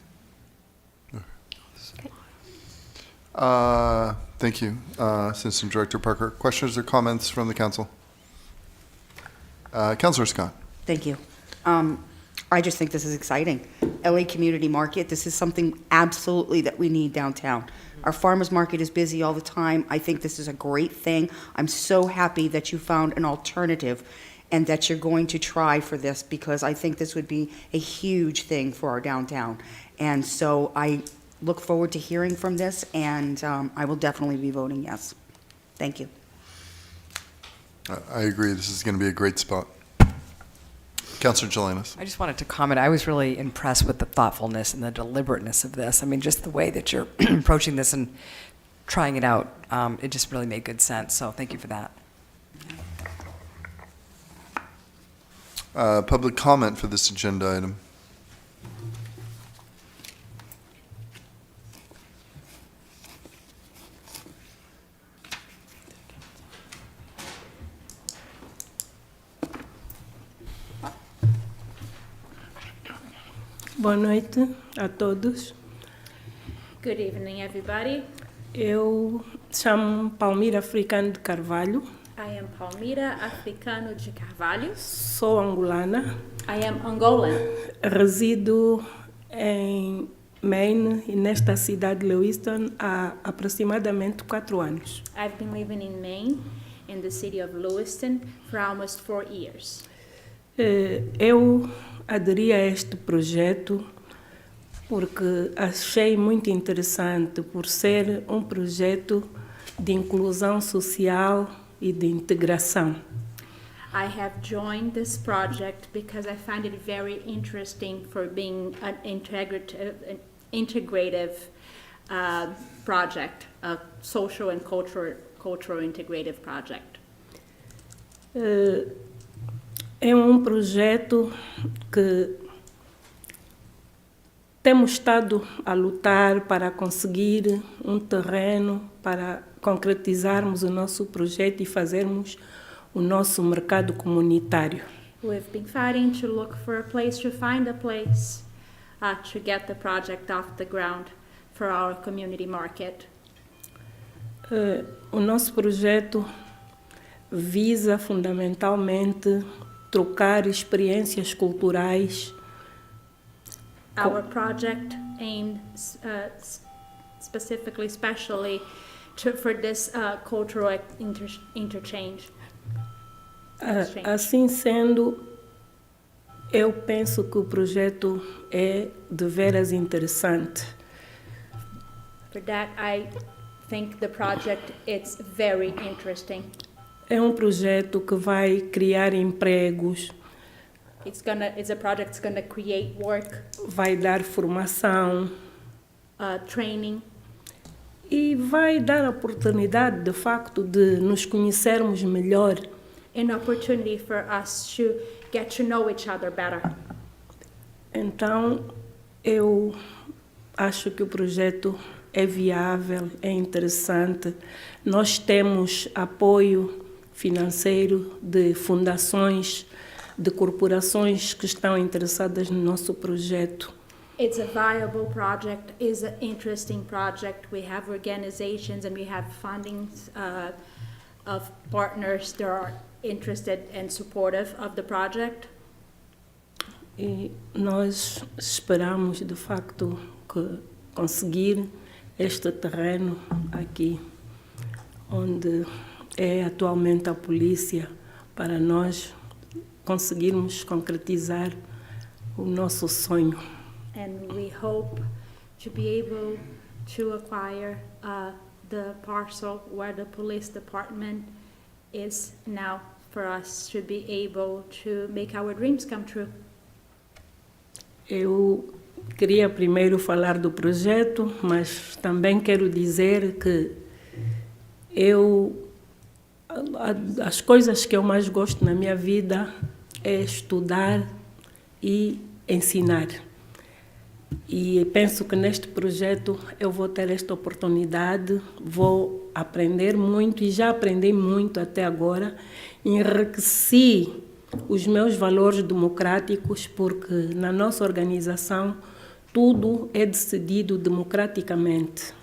Thank you, Assistant Director Parker. Questions or comments from the council? Councilor Scott. Thank you. I just think this is exciting. LA Community Market, this is something absolutely that we need downtown. Our farmers market is busy all the time. I think this is a great thing. I'm so happy that you found an alternative and that you're going to try for this, because I think this would be a huge thing for our downtown. And so I look forward to hearing from this, and I will definitely be voting yes. Thank you. I agree. This is going to be a great spot. Councilor Jelinas. I just wanted to comment. I was really impressed with the thoughtfulness and the deliberateness of this. I mean, just the way that you're approaching this and trying it out, it just really made good sense. So thank you for that. Public comment for this agenda item. Boa noite a todos. Good evening, everybody. Eu chamo Palmira Africano de Carvalho. I am Palmira Africano de Carvalho. Sou angolana. I am Angolan. Resido em Maine e nesta cidade de Lewiston há aproximadamente 4 anos. I've been living in Maine, in the city of Lewiston, for almost 4 years. Eu aderi a este projeto porque achei muito interessante por ser um projeto de inclusão social e de integração. I have joined this project because I find it very interesting for being an integrative project, a social and cultural integrative project. É um projeto que temos estado a lutar para conseguir um terreno para concretizarmos o nosso projeto e fazermos o nosso mercado comunitário. We've been fighting to look for a place, to find a place to get the project off the ground for our community market. O nosso projeto visa fundamentalmente trocar experiências culturais. Our project aimed especially for this cultural interchange. Assim sendo, eu penso que o projeto é de veras interessante. For that, I think the project is very interesting. É um projeto que vai criar empregos. It's a project that's gonna create work. Vai dar formação. Training. E vai dar a oportunidade, de facto, de nos conhecermos melhor. An opportunity for us to get to know each other better. Então, eu acho que o projeto é viável, é interessante. Nós temos apoio financeiro de fundações, de corporações que estão interessadas no nosso projeto. it's a viable project, is an interesting project. We have organizations and we have fundings of partners that are interested and supportive of the project. E nós esperamos, de facto, que conseguir este terreno aqui, onde é atualmente a polícia, para nós conseguirmos concretizar o nosso sonho. And we hope to be able to acquire the parcel where the police department is now, for us to be able to make our dreams come true. Eu queria primeiro falar do projeto, mas também quero dizer que as coisas que eu mais gosto na minha vida é estudar e ensinar. E penso que neste projeto eu vou ter esta oportunidade, vou aprender muito e já aprendi muito até agora, enriqueci os meus valores democráticos, porque na nossa organização tudo é decidido democraticamente.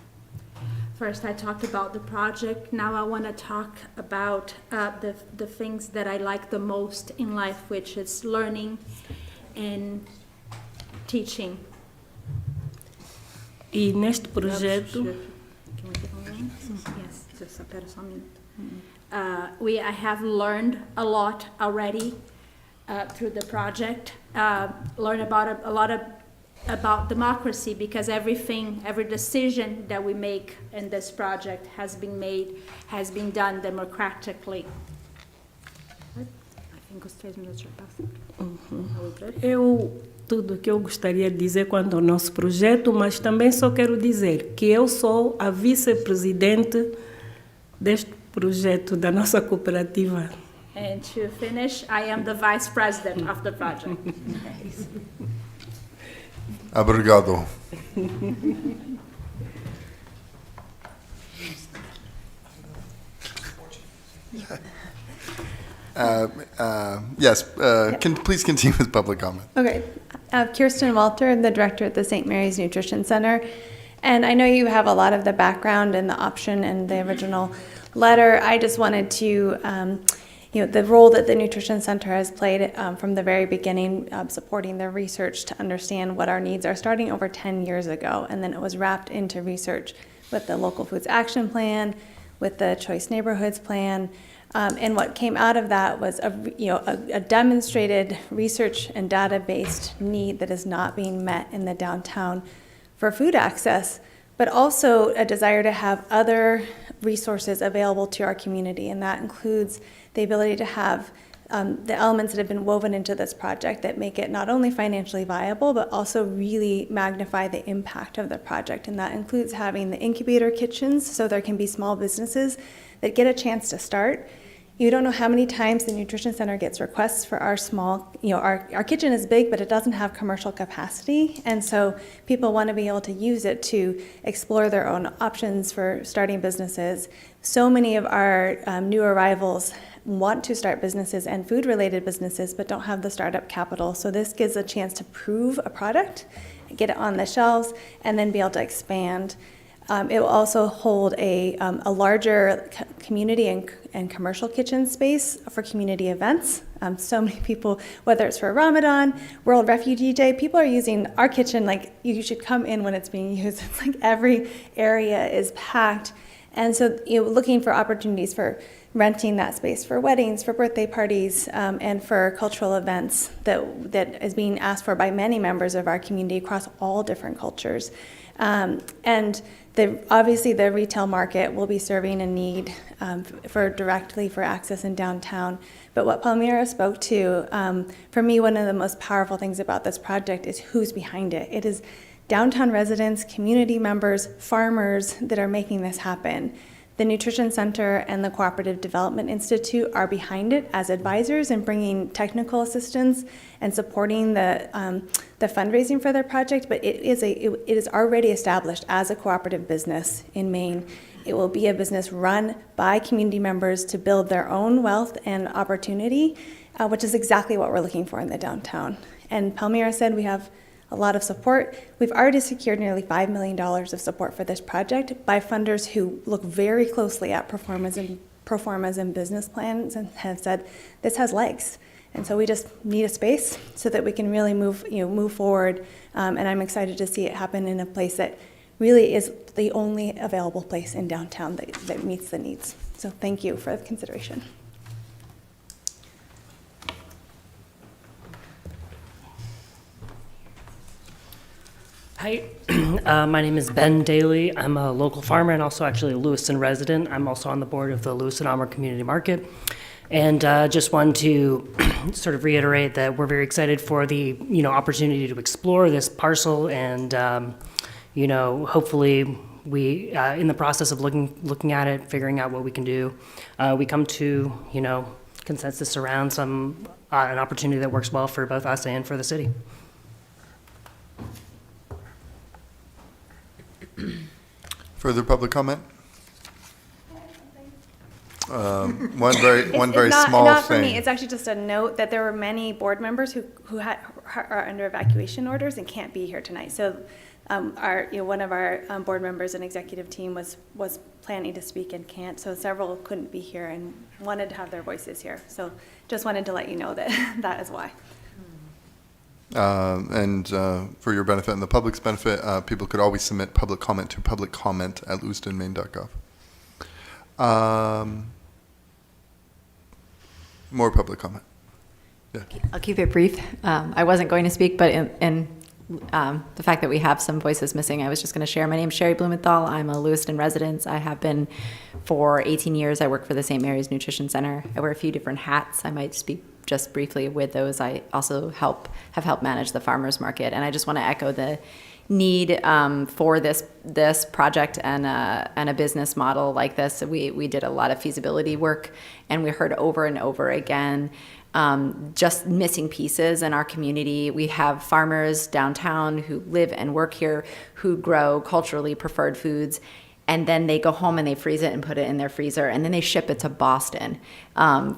First, I talked about the project. Now I want to talk about the things that I like the most in life, which is learning and teaching. E neste projeto... Yes, just espera só um minuto. I have learned a lot already through the project. Learned about a lot about democracy, because every decision that we make in this project has been done democratically. I think os 3 minutos já passaram. Tudo que eu gostaria de dizer quanto ao nosso projeto, mas também só quero dizer que eu sou a vice-presidente deste projeto, da nossa cooperativa. And to finish, I am the vice president of the project. Obrigado. Yes, please continue with public comment. Okay. Kirsten Walter, the director at the St. Mary's Nutrition Center. And I know you have a lot of the background and the option and the original letter. I just wanted to, the role that the Nutrition Center has played from the very beginning, supporting the research to understand what our needs are, starting over 10 years ago. And then it was wrapped into research with the Local Foods Action Plan, with the Choice Neighborhoods Plan. And what came out of that was a demonstrated research and data-based need that is not being met in the downtown for food access, but also a desire to have other resources available to our community. And that includes the ability to have the elements that have been woven into this project that make it not only financially viable, but also really magnify the impact of the project. And that includes having the incubator kitchens, so there can be small businesses that get a chance to start. You don't know how many times the Nutrition Center gets requests for our small, our kitchen is big, but it doesn't have commercial capacity. And so people want to be able to use it to explore their own options for starting businesses. So many of our new arrivals want to start businesses and food-related businesses, but don't have the startup capital. So this gives a chance to prove a product, get it on the shelves, and then be able to expand. It will also hold a larger community and commercial kitchen space for community events. So many people, whether it's for Ramadan, World Refugee Day, people are using our kitchen like you should come in when it's being used. It's like every area is packed. And so looking for opportunities for renting that space for weddings, for birthday parties, and for cultural events that is being asked for by many members of our community across all different cultures. And obviously the retail market will be serving a need directly for access in downtown. But what Palmyra spoke to, for me, one of the most powerful things about this project is who's behind it. It is downtown residents, community members, farmers that are making this happen. The Nutrition Center and the Cooperative Development Institute are behind it as advisors and bringing technical assistance and supporting the fundraising for their project, but it is already established as a cooperative business in Maine. It will be a business run by community members to build their own wealth and opportunity, which is exactly what we're looking for in the downtown. And Palmyra said we have a lot of support. We've already secured nearly $5 million of support for this project by funders who look very closely at performance and business plans and have said, this has legs. And so we just need a space so that we can really move forward. And I'm excited to see it happen in a place that really is the only available place in downtown that meets the needs. So thank you for the consideration. Hi, my name is Ben Daly. I'm a local farmer and also actually a Lewiston resident. I'm also on the board of the Lewiston Armor Community Market. And just wanted to sort of reiterate that we're very excited for the opportunity to explore this parcel, and hopefully we in the process of looking at it, figuring out what we can do, we come to consensus around an opportunity that works well for both us and for the city. Further public comment? One very small not thing. for me. It's actually just a note that there were many board members who are under evacuation orders and can't be here tonight. So one of our board members and executive team was planning to speak and can't. So several couldn't be here and wanted to have their voices here. So just wanted to let you know that that is why. And for your benefit and the public's benefit, people could always submit public comment to publiccomment@lewistonmaine.gov. More public comment. Yeah. I'll keep it brief. I wasn't going to speak, but in the fact that we have some voices missing, I was just going to share. My name is Sherry Blumenthal. I'm a Lewiston resident. I have been for 18 years. I work for the St. Mary's Nutrition Center. I wear a few different hats. I might speak just briefly with those. I also have helped manage the farmers market, and I just want to echo the need for this project and a business model like this. We did a lot of feasibility work, and we heard over and over again just missing pieces in our community. We have farmers downtown who live and work here, who grow culturally preferred foods, and then they go home and they freeze it and put it in their freezer, and then they ship it to Boston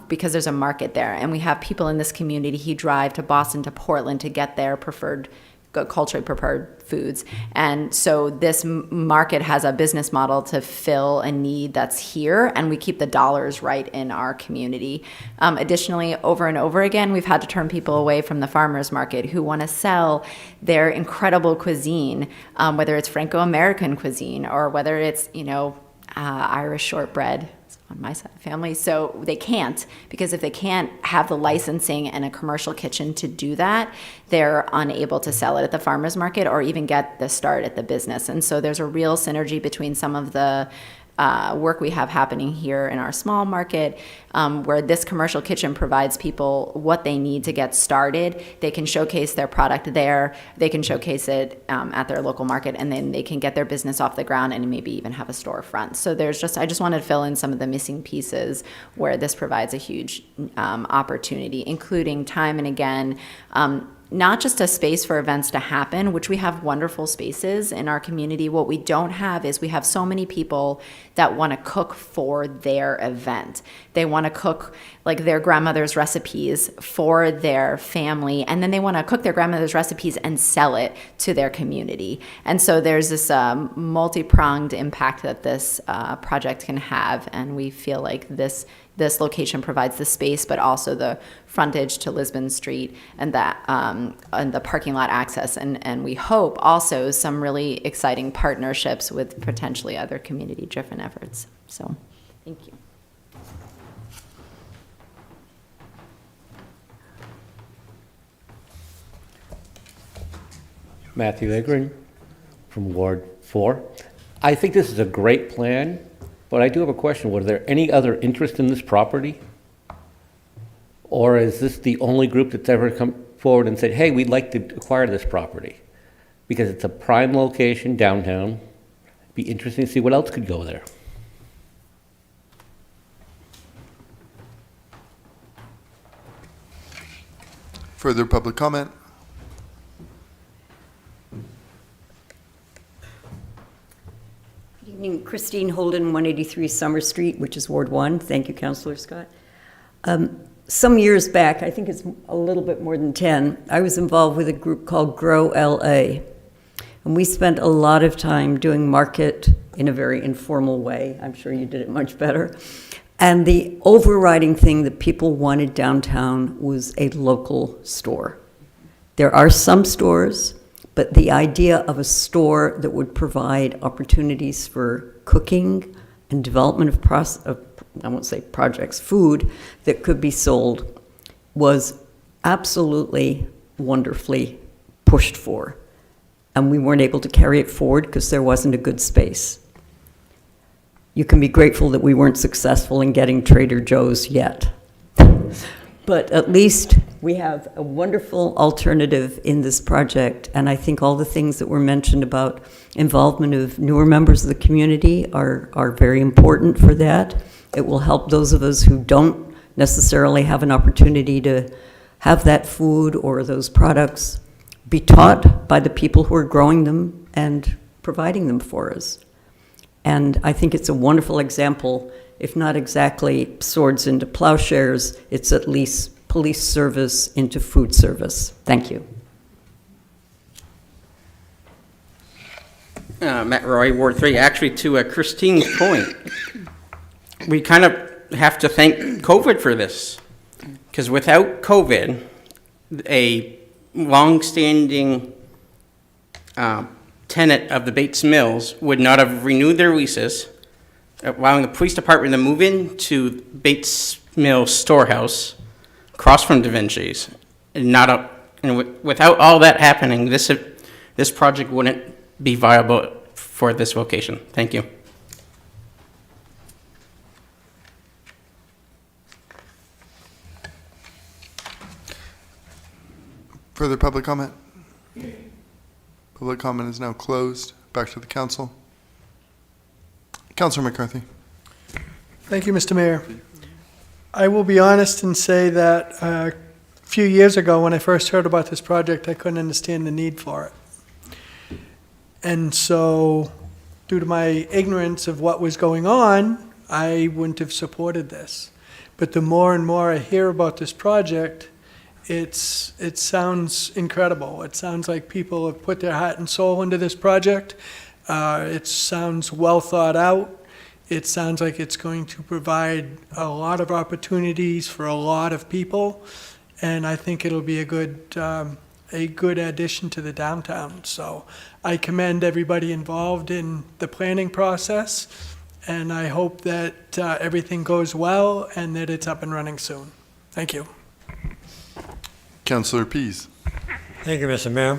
because there's a market there. And we have people in this community who drive to Boston, to Portland to get their culturally preferred foods. And so this market has a business model to fill a need that's here, and we keep the dollars right in our community. Additionally, over and over again, we've had to turn people away from the farmers market who want to sell their incredible cuisine, whether it's Franco-American cuisine or whether it's, Irish shortbread on my side of the family. So they can't, because if they can't have the licensing and a commercial kitchen to do that, they're unable to sell it at the farmers market or even get the start at the business. And so there's a real synergy between some of the work we have happening here in our small market, where this commercial kitchen provides people what they need to get started. They can showcase their product there, they can showcase it at their local market, and then they can get their business off the ground and maybe even have a storefront. So I just wanted to fill in some of the missing pieces where this provides a huge opportunity, including time and again, not just a space for events to happen, which we have wonderful spaces in our community. What we don't have is we have so many people that want to cook for their event. They want to cook like their grandmother's recipes for their family, and then they want to cook their grandmother's recipes and sell it to their community. And so there's this multi-pronged impact that this project can have, and we feel like this location provides the space, but also the frontage to Lisbon Street and the parking lot access, and we hope also some really exciting partnerships with potentially other community-driven efforts. So, thank you. Matthew Egring from Ward 4. I think this is a great plan, but I do have a question. Was there any other interest in this property? Or is this the only group that's ever come forward and said, hey, we'd like to acquire this property? Because it's a prime location downtown. It'd be interesting to see what else could go there. Further public comment? Good evening, Christine Holden, 183 Summer Street, which is Ward 1. Thank you, Councilor Scott. some years back, I think it's a little bit more than 10, I was involved with a group called Grow LA. And we spent a lot of time doing market in a very informal way. I'm sure you did it much better. And the overriding thing that people wanted downtown was a local store. There are some stores, but the idea of a store that would provide opportunities for cooking and development of I won't say projects, food that could be sold was absolutely wonderfully pushed for. And we weren't able to carry it forward because there wasn't a good space. You can be grateful that we weren't successful in getting Trader Joe's yet. But at least we have a wonderful alternative in this project, and I think all the things that were mentioned about involvement of newer members of the community are very important for that. It will help those of us who don't necessarily have an opportunity to have that food or those products be taught by the people who are growing them and providing them for us. And I think it's a wonderful example, if not exactly swords into plowshares, it's at least police service into food service. Thank you. Matt Roy, Ward 3. Actually, to Christine's point, we kind of have to thank COVID for this. Because without COVID, a long-standing tenant of the Bates Mills would not have renewed their leases, allowing the police department to move into Bates Mills storehouse across from Da Vinci's. And without all that happening, this project wouldn't be viable for this location. Thank you. Further public comment? Public comment is now closed. Back to the council. Councilor McCarthy. Thank you, Mr. Mayor. I will be honest and say that a few years ago, when I first heard about this project, I couldn't understand the need for it. And so, due to my ignorance of what was going on, I wouldn't have supported this. But the more and more I hear about this project, it sounds incredible. It sounds like people have put their heart and soul into this project. It sounds well thought out. It sounds like it's going to provide a lot of opportunities for a lot of people, and I think it'll be a good addition to the downtown. So I commend everybody involved in the planning process, and I hope that everything goes well and that it's up and running soon. Thank you. Councilor Pease. Thank you, Mr. Mayor.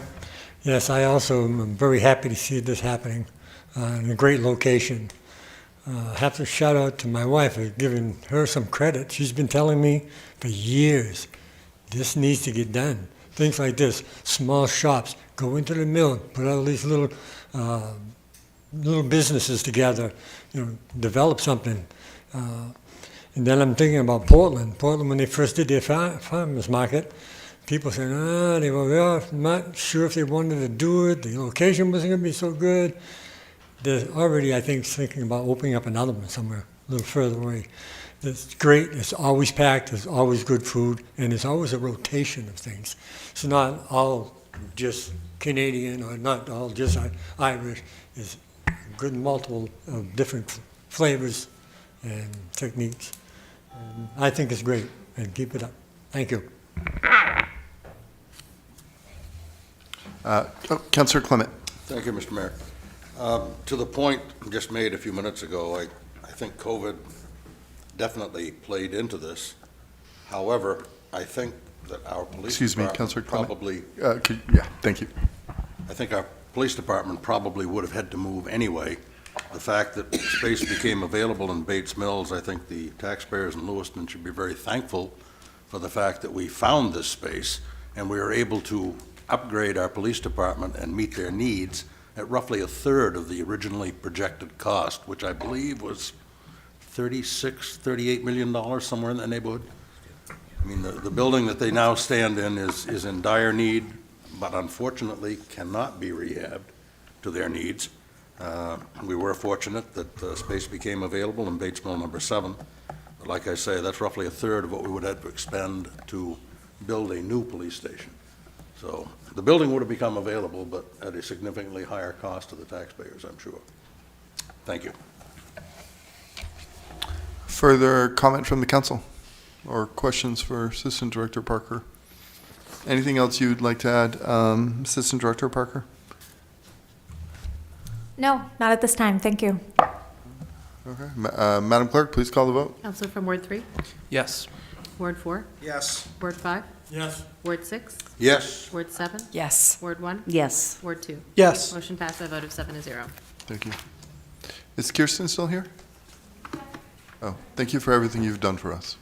Yes, I also am very happy to see this happening in a great location. I have to shout out to my wife. I've given her some credit. She's been telling me for years, this needs to get done. Things like this, small shops, go into the mill, put all these little businesses together, develop something. And then I'm thinking about Portland. Portland, when they first did their farmers market, people said, they were not sure if they wanted to do it. The location wasn't going to be so good. They're already, I think, thinking about opening up another one somewhere a little further away. It's great. It's always packed. There's always good food. And there's always a rotation of things. It's not all just Canadian or not all just Irish. It's good multiple of different flavors and techniques. And I think it's great. And keep it up. Thank you. Councilor Clement. Thank you, Mr. Mayor. To the point just made a few minutes ago, I think COVID definitely played into this. However, I think that our police department probably... yeah, thank you. I think our police department probably would have had to move anyway. The fact that space became available in Bates Mills, I think the taxpayers in Lewiston should be very thankful for the fact that we found this space and we were able to upgrade our police department and meet their needs at roughly a third of the originally projected cost, which I believe was $38 million, somewhere in that neighborhood. I mean, the building that they now stand in is in dire need, but unfortunately cannot be rehabbed to their needs. We were fortunate that space became available in Bates Mill number 7, But like I say, that's roughly a third of what we would have to expend to build a new police station. So the building would have become available, but at a significantly higher cost to the taxpayers, I'm sure. Thank you. Further comment from the council or questions for Assistant Director Parker? Anything else you'd like to add, Assistant Director Parker? No, not at this time. Thank you. Okay. Madam Clerk, please call the vote. Counselor from Ward 3? Yes. Ward 4? Yes. Ward 5? Yes. Ward 6? Yes. Ward 7? Yes. Ward 1? Yes. Ward 2? Yes. Motion passed by a vote of 7-0. Thank you. Is Kirsten still here? Oh, thank you for everything you've done for us.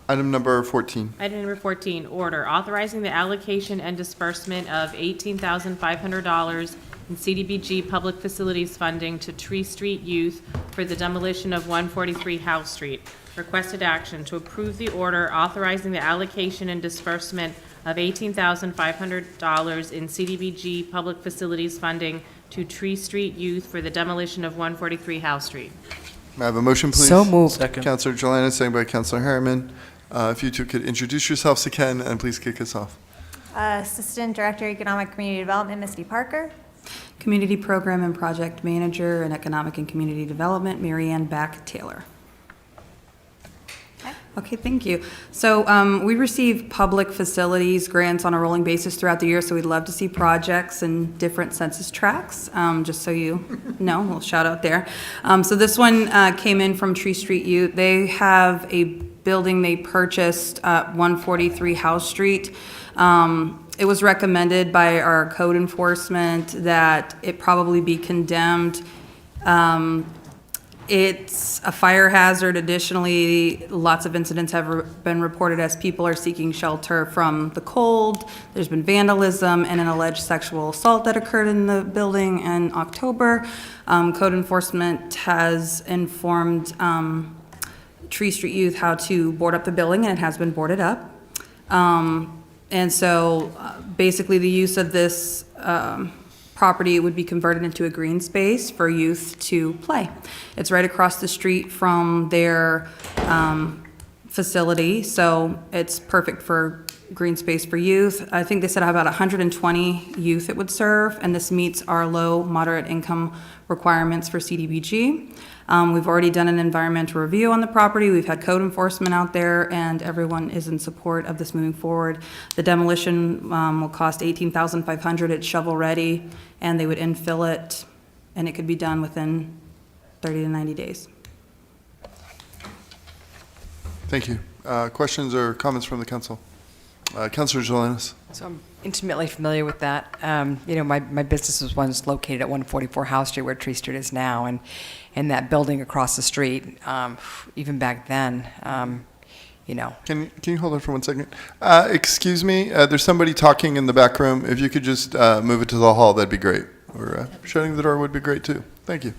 Item number 14. Item number 14, order authorizing the allocation and disbursement of $18,500 in CDBG public facilities funding to Tree Street Youth for the demolition of 143 House Street. Requested action to approve the order authorizing the allocation and disbursement of $18,500 in CDBG public facilities funding to Tree Street Youth for the demolition of 143 House Street. May I have a motion, please? So moved. Second. Councilor Jelena, second by Councilor Harriman. If you two could introduce yourselves again and please kick us off. Assistant Director, Economic Community Development, Misty Parker. Community Program and Project Manager in Economic and Community Development, Marianne Back-Taylor. Okay, thank you. So we receive public facilities grants on a rolling basis throughout the year, so we'd love to see projects in different census tracts, just so you know, a little shout out there. So this one came in from Tree Street Youth. They have a building they purchased at 143 House Street. It was recommended by our code enforcement that it probably be condemned. It's a fire hazard. Additionally, lots of incidents have been reported as people are seeking shelter from the cold. There's been vandalism and an alleged sexual assault that occurred in the building in October. Code enforcement has informed Tree Street Youth how to board up the building, and it has been boarded up. And so basically the use of this property would be converted into a green space for youth to play. It's right across the street from their facility, so it's perfect for green space for youth. I think they said about 120 youth it would serve, and this meets our low, moderate income requirements for CDBG. We've already done an environmental review on the property. We've had code enforcement out there, and everyone is in support of this moving forward. The demolition will cost $18,500. It's shovel-ready, and they would infill it, and it could be done within 30 to 90 days. Thank you. Questions or comments from the council? Councilor Jelinas. So I'm intimately familiar with that. You know, my business was once located at 144 House Street, where Tree Street is now, and that building across the street, even back then, you know. Can you hold on for 1 second? Excuse me, there's somebody talking in the back room. If you could just move it to the hall, that'd be great. Or shutting the door would be great too. Thank you.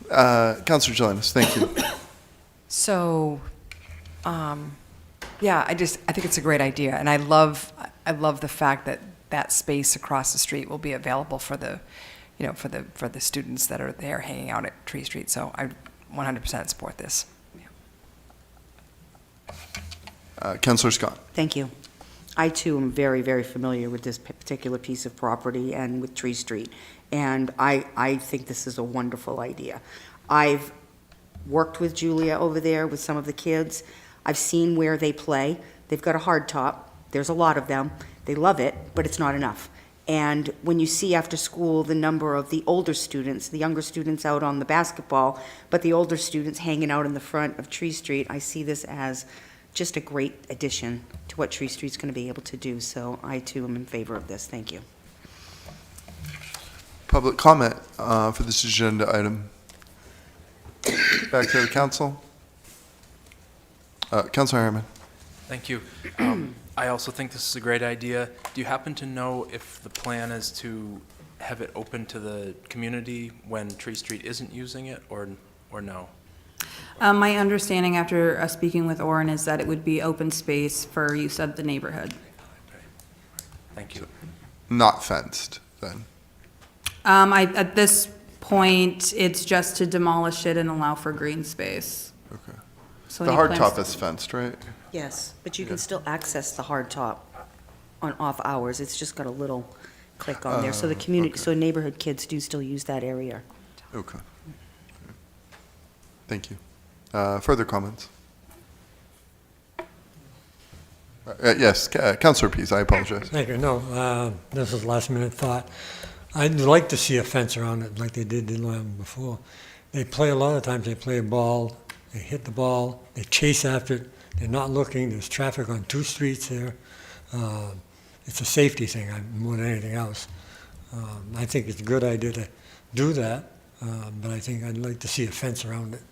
Councilor Jelinas, thank you. So, yeah, I think it's a great idea, and I love the fact that that space across the street will be available for the, you know, for the students that are there hanging out at Tree Street. So I 100% support this. Councilor Scott. Thank you. I too am very, very familiar with this particular piece of property and with Tree Street, and I think this is a wonderful idea. I've worked with Julia over there with some of the kids. I've seen where they play. They've got a hard top. There's a lot of them. They love it, but it's not enough. And when you see after school the number of the older students, the younger students out on the basketball, but the older students hanging out in the front of Tree Street, I see this as just a great addition to what Tree Street's going to be able to do. So I too am in favor of this. Thank you. Public comment for this agenda item. Back to the council. Councilor Harriman. Thank you. I also think this is a great idea. Do you happen to know if the plan is to have it open to the community when Tree Street isn't using it, or no? My understanding after speaking with Orrin is that it would be open space for use of the neighborhood. Thank you. Not fenced, then. At this point, it's just to demolish it and allow for green space. Okay. So The any hard plans- top is fenced, right? Yes, but you can still access the hard top on off hours. It's just got a little click on there. So the community, okay. so neighborhood kids do still use that area. Okay. Thank you. Further comments? Yes, Councilor Pease, I apologize. Thank you. No, this is last minute thought. I'd like to see a fence around it like they did in before. They play a lot of times, they play a ball, they hit the ball, they chase after it, they're not looking, there's traffic on 2 streets there. It's a safety thing more than anything else. I think it's a good idea to do that, but I think I'd like to see a fence around it.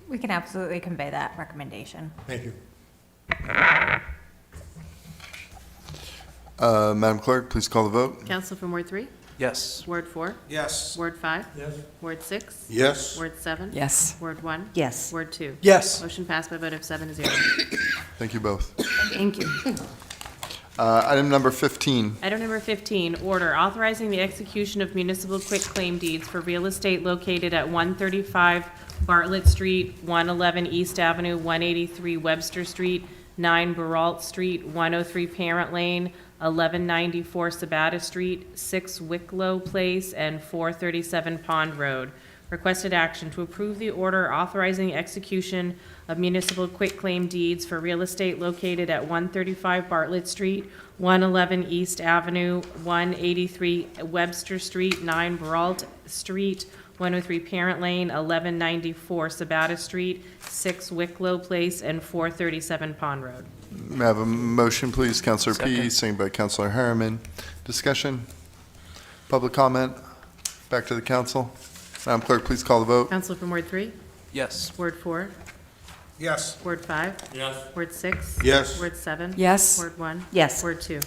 We can absolutely convey that recommendation. Thank you. Madam Clerk, please call the vote. Council from Ward 3? Yes. Ward 4? Yes. Ward 5? Yes. Ward 6? Yes. Ward 7? Yes. Ward 1? Yes. Ward 2? Yes. Motion passed by a vote of 7-0. Thank you both. Thank you. Item number 15. Item number 15, order authorizing the execution of municipal quitclaim deeds for real estate located at 135 Bartlett Street, 111 East Avenue, 183 Webster Street, 9 Baralt Street, 103 Parent Lane, 1194 Sabata Street, 6 Wicklow Place, and 437 Pond Road. Requested action to approve the order authorizing the execution of municipal quitclaim deeds for real estate located at 135 Bartlett Street, 111 East Avenue, 183 Webster Street, 9 Baralt Street, 103 Parent Lane, 1194 Sabata Street, 6 Wicklow Place, and 437 Pond Road. May I have a motion, please? Councilor Second. Pease, second by Councilor Harriman. Discussion? Public comment? Back to the council. Madam Clerk, please call the vote. Council from Ward 3? Yes. Ward 4? Yes. Ward 5? Yes. Ward 6? Yes. Ward 7? Yes. Ward 1? Yes. Ward 2?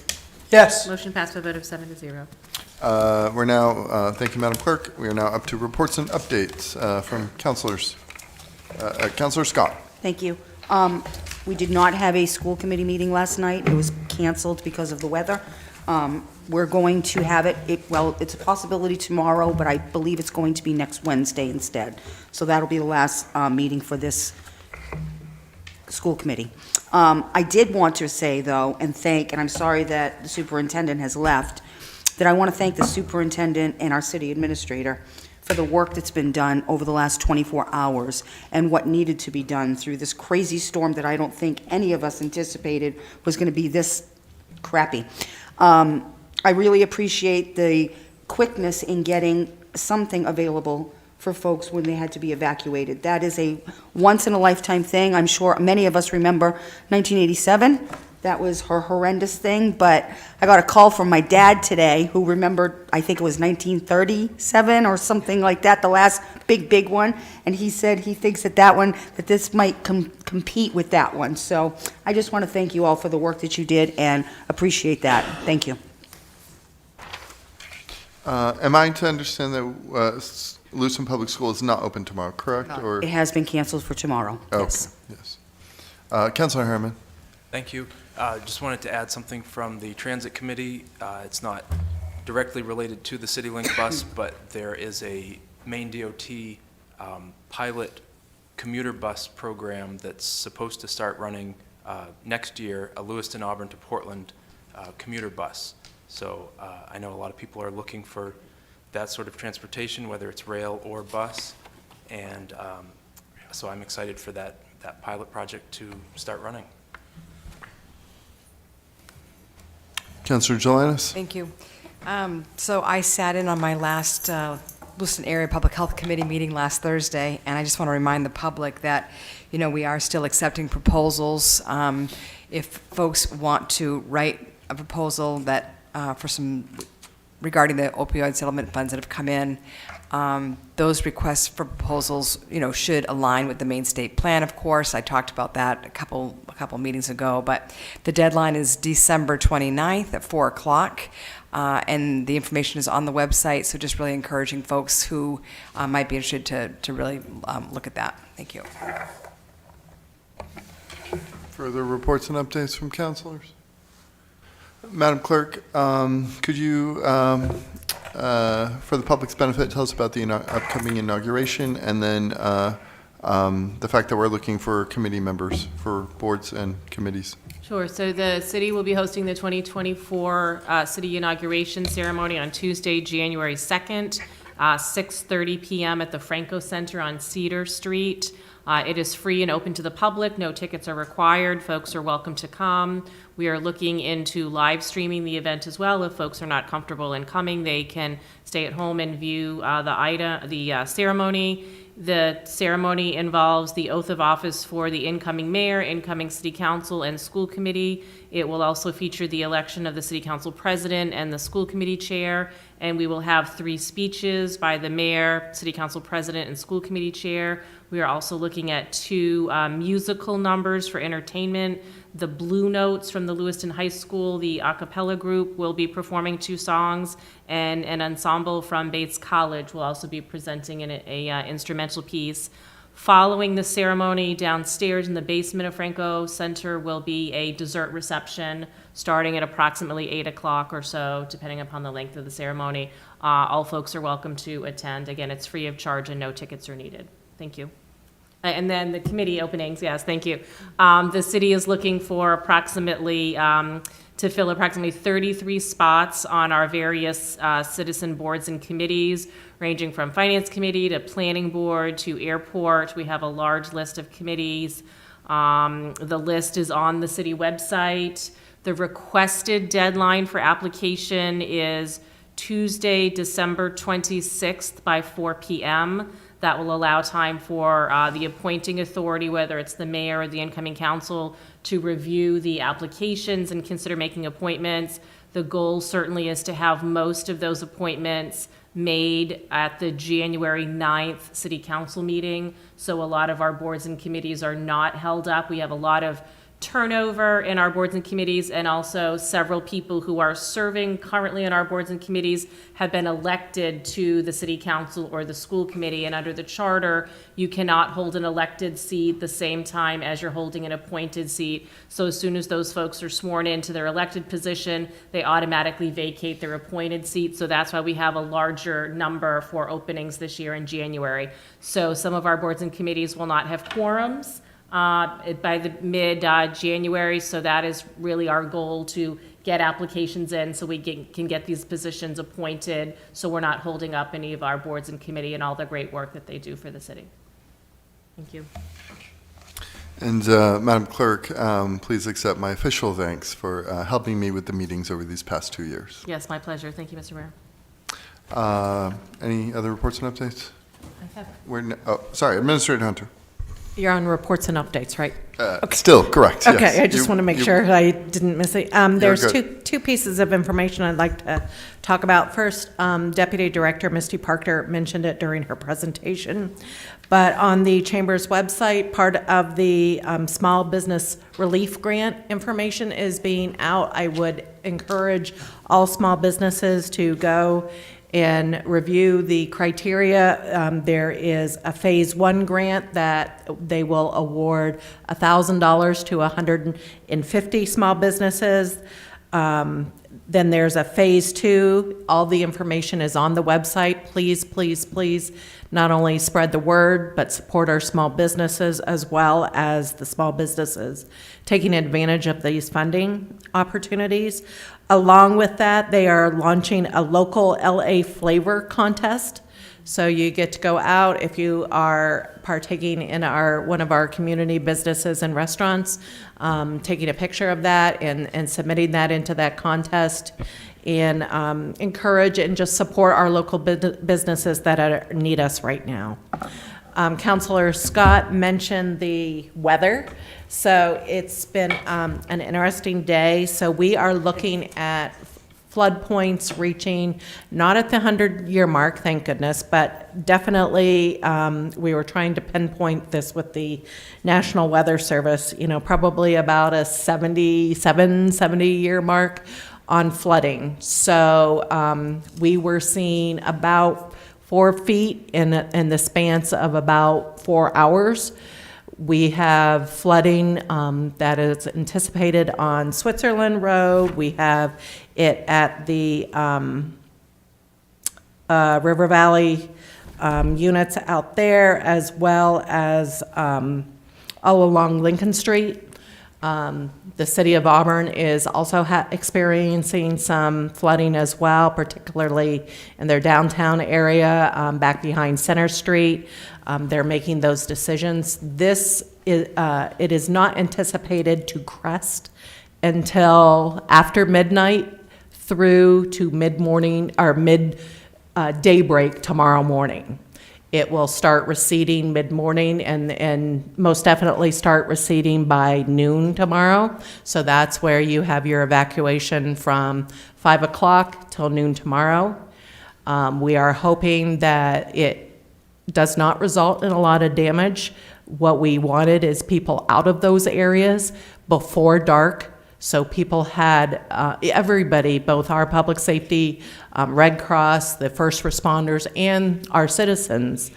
Yes. Motion passed by a vote of 7-0. We're now, thank you, Madam Clerk. We are now up to reports and updates from councilors. Councilor Scott. Thank you. We did not have a school committee meeting last night. It was canceled because of the weather. We're going to have well, it's a possibility tomorrow, but I believe it's going to be next Wednesday instead. So that'll be the last meeting for this school committee. I did want to say, though, and I'm sorry that the superintendent has left, that I want to thank the superintendent and our city administrator for the work that's been done over the last 24 hours and what needed to be done through this crazy storm that I don't think any of us anticipated was going to be this crappy. I really appreciate the quickness in getting something available for folks when they had to be evacuated. That is a once-in-a-lifetime thing. I'm sure many of us remember 1987. That was her horrendous thing, but I got a call from my dad today who remembered, I think it was 1937 or something like that, the last big one, and he said he thinks that this might compete with that one. So I just want to thank you all for the work that you did and appreciate that. Thank you. Am I to understand that Lewiston Public School is not open tomorrow, correct? Or It has been canceled for tomorrow. Okay, Yes. yes. Councilor Harriman. Thank you. Just wanted to add something from the Transit Committee. It's not directly related to the CityLink bus, but there is a Maine DOT pilot commuter bus program that's supposed to start running next year, a Lewiston, Auburn to Portland commuter bus. So I know a lot of people are looking for that sort of transportation, whether it's rail or bus, and so I'm excited for that pilot project to start running. Councilor Jelinas. Thank you. So I sat in on my last Lewiston Area Public Health Committee meeting last Thursday, and I just want to remind the public that, we are still accepting proposals. If folks want to write a proposal that regarding the opioid settlement funds that have come in, those requests for proposals, should align with the Maine State Plan, of course. I talked about that a couple meetings ago, but the deadline is December 29th at 4 o'clock, and the information is on the website, so just really encouraging folks who might be interested to really look at that. Thank you. Further reports and updates from councilors? Madam Clerk, could you for the public's benefit, tell us about the upcoming inauguration, and then the fact that we're looking for committee members for boards and committees. Sure. So the city will be hosting the 2024 city inauguration ceremony on Tuesday, January 2nd, 6:30 p.m. at the Franco Center on Cedar Street. It is free and open to the public. No tickets are required. Folks are welcome to come. We are looking into live streaming the event as well. If folks are not comfortable in coming, they can stay at home and view the ceremony. The ceremony involves the oath of office for the incoming mayor, incoming city council, and school committee. It will also feature the election of the city council president and the school committee chair. And we will have 3 speeches by the mayor, city council president, and school committee chair. We are also looking at 2 musical numbers for entertainment. The Blue Notes from the Lewiston High School, the a cappella group, will be performing 2 songs, and an ensemble from Bates College will also be presenting a instrumental piece. Following the ceremony, downstairs in the basement of Franco Center will be a dessert reception starting at approximately 8 o'clock or so, depending upon the length of the ceremony. All folks are welcome to attend. Again, it's free of charge and no tickets are needed. Thank you. And then the committee openings, yes, thank you. The city is looking for approximately, to fill approximately 33 spots on our various citizen boards and committees, ranging from Finance Committee to Planning Board to Airport. We have a large list of committees. The list is on the city website. The requested deadline for application is Tuesday, December 26th by 4 p.m. That will allow time for the appointing authority, whether it's the mayor or the incoming council, to review the applications and consider making appointments. The goal certainly is to have most of those appointments made at the January 9th city council meeting. So a lot of our boards and committees are not held up. We have a lot of turnover in our boards and committees, and also several people who are serving currently in our boards and committees have been elected to the city council or the school committee. And under the charter, you cannot hold an elected seat the same time as you're holding an appointed seat. So as soon as those folks are sworn into their elected position, they automatically vacate their appointed seat. So that's why we have a larger number for openings this year in January. So some of our boards and committees will not have quorums by the mid-January, so that is really our goal, to get applications in so we can get these positions appointed, so we're not holding up any of our boards and committee and all the great work that they do for the city. Thank you. And Madam Clerk, please accept my official thanks for helping me with the meetings over these past 2 years. Yes, my pleasure. Thank you, Mr. Mayor. Any other reports and updates? I have. Sorry, Administrator Hunter. You're on reports and updates, right? Okay. Still, correct, yes. Okay, I just want to make sure I didn't miss it. There's good. two pieces of information I'd like to talk about. First, Deputy Director Misty Parker mentioned it during her presentation, but on the Chamber's website, part of the Small Business Relief Grant information is being out. I would encourage all small businesses to go and review the criteria. There is a Phase 1 grant that they will award $1,000 to 150 small businesses. Then there's a Phase 2. All the information is on the website. Please, please, please, not only spread the word, but support our small businesses as well as the small businesses taking advantage of these funding opportunities. Along with that, they are launching a local LA flavor contest. So you get to go out if you are partaking in one of our community businesses and restaurants, taking a picture of that and submitting that into that contest, and encourage and just support our local businesses that need us right now. Councilor Scott mentioned the weather. So it's been an interesting day. So we are looking at flood points reaching, not at the 100-year mark, thank goodness, but definitely we were trying to pinpoint this with the National Weather Service, probably about a 70-year mark on flooding. So we were seeing about 4 feet in the spans of about 4 hours. We have flooding that is anticipated on Switzerland Road. We have it at the River Valley units out there, as well as all along Lincoln Street. The city of Auburn is also experiencing some flooding as well, particularly in their downtown area, back behind Center Street. They're making those decisions. It is not anticipated to crest until after midnight through to mid-morning or daybreak tomorrow morning. It will start receding mid-morning and most definitely start receding by noon tomorrow. So that's where you have your evacuation from 5 o'clock till noon tomorrow. We are hoping that it does not result in a lot of damage. What we wanted is people out of those areas before dark. So people had, everybody, both our public safety, Red Cross, the first responders, and our citizens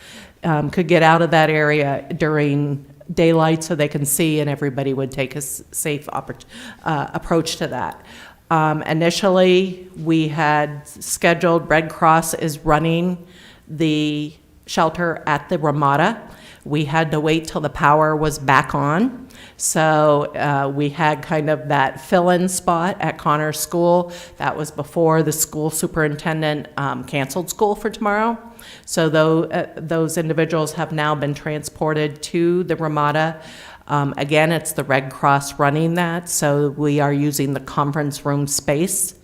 could get out of that area during daylight so they can see, and everybody would take a safe approach to that. Initially, we had scheduled, Red Cross is running the shelter at the Ramada. We had to wait till the power was back on. So we had kind of that fill-in spot at Connor School. That was before the school superintendent canceled school for tomorrow. So those individuals have now been transported to the Ramada. Again, it's the Red Cross running that, so we are using the conference room space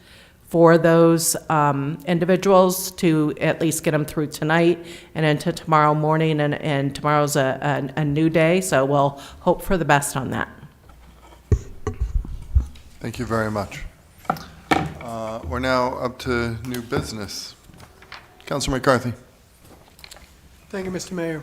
for those individuals to at least get them through tonight and into tomorrow morning, and tomorrow's a new day, so we'll hope for the best on that. Thank you very much. We're now up to new business. Councilor McCarthy. Thank you, Mr. Mayor.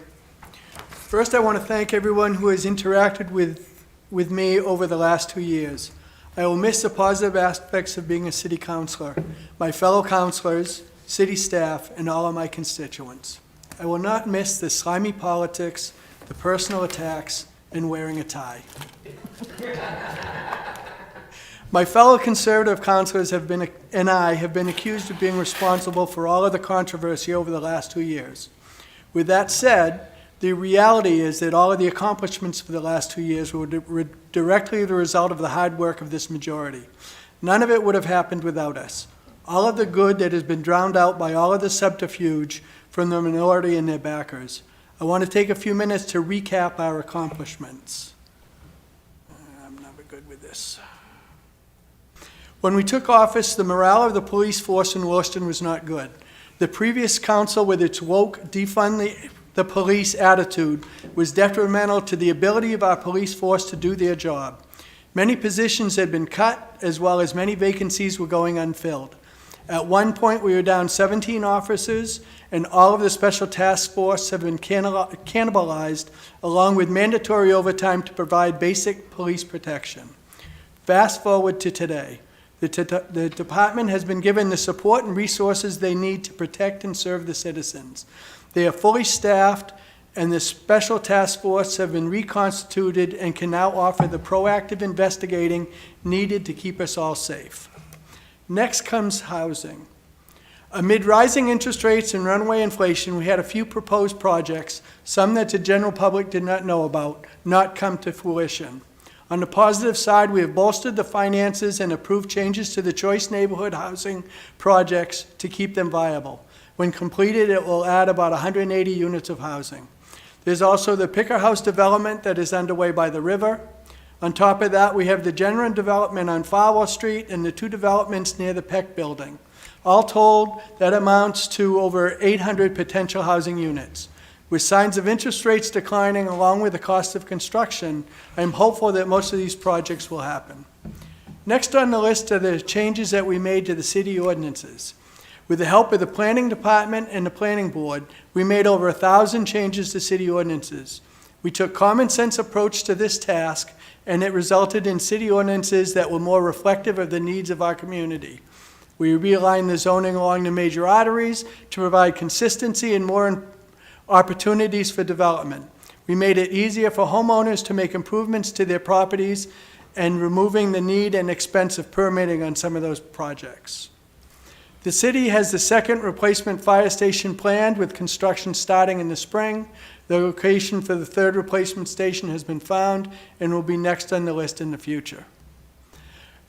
First, I want to thank everyone who has interacted with me over the last 2 years. I will miss the positive aspects of being a city councilor, my fellow councilors, city staff, and all of my constituents. I will not miss the slimy politics, the personal attacks, and wearing a tie. My fellow conservative councilors and I have been accused of being responsible for all of the controversy over the last 2 years. With that said, the reality is that all of the accomplishments for the last 2 years were directly the result of the hard work of this majority. None of it would have happened without us. All of the good that has been drowned out by all of the subterfuge from the minority and their backers. I want to take a few minutes to recap our accomplishments. I'm never good with this. When we took office, the morale of the police force in Lewiston was not good. The previous council, with its woke, defund the police attitude, was detrimental to the ability of our police force to do their job. Many positions had been cut, as well as many vacancies were going unfilled. At one point, we were down 17 officers, and all of the special task force have been cannibalized, along with mandatory overtime to provide basic police protection. Fast forward to today. The department has been given the support and resources they need to protect and serve the citizens. They are fully staffed, and the Special Task Force have been reconstituted and can now offer the proactive investigating needed to keep us all safe. Next comes housing. Amid rising interest rates and runaway inflation, we had a few proposed projects, some that the general public did not know about, not come to fruition. On the positive side, we have bolstered the finances and approved changes to the choice neighborhood housing projects to keep them viable. When completed, it will add about 180 units of housing. There's also the Picker House development that is underway by the river. On top of that, we have the general development on Farwell Street and the 2 developments near the Peck Building. All told, that amounts to over 800 potential housing units. With signs of interest rates declining along with the cost of construction, I am hopeful that most of these projects will happen. Next on the list are the changes that we made to the city ordinances. With the help of the planning department and the planning board, we made over 1,000 changes to city ordinances. We took common sense approach to this task, and it resulted in city ordinances that were more reflective of the needs of our community. We realigned the zoning along the major arteries to provide consistency and more opportunities for development. We made it easier for homeowners to make improvements to their properties and removing the need and expense of permitting on some of those projects. The city has the second replacement fire station planned, with construction starting in the spring. The location for the third replacement station has been found and will be next on the list in the future.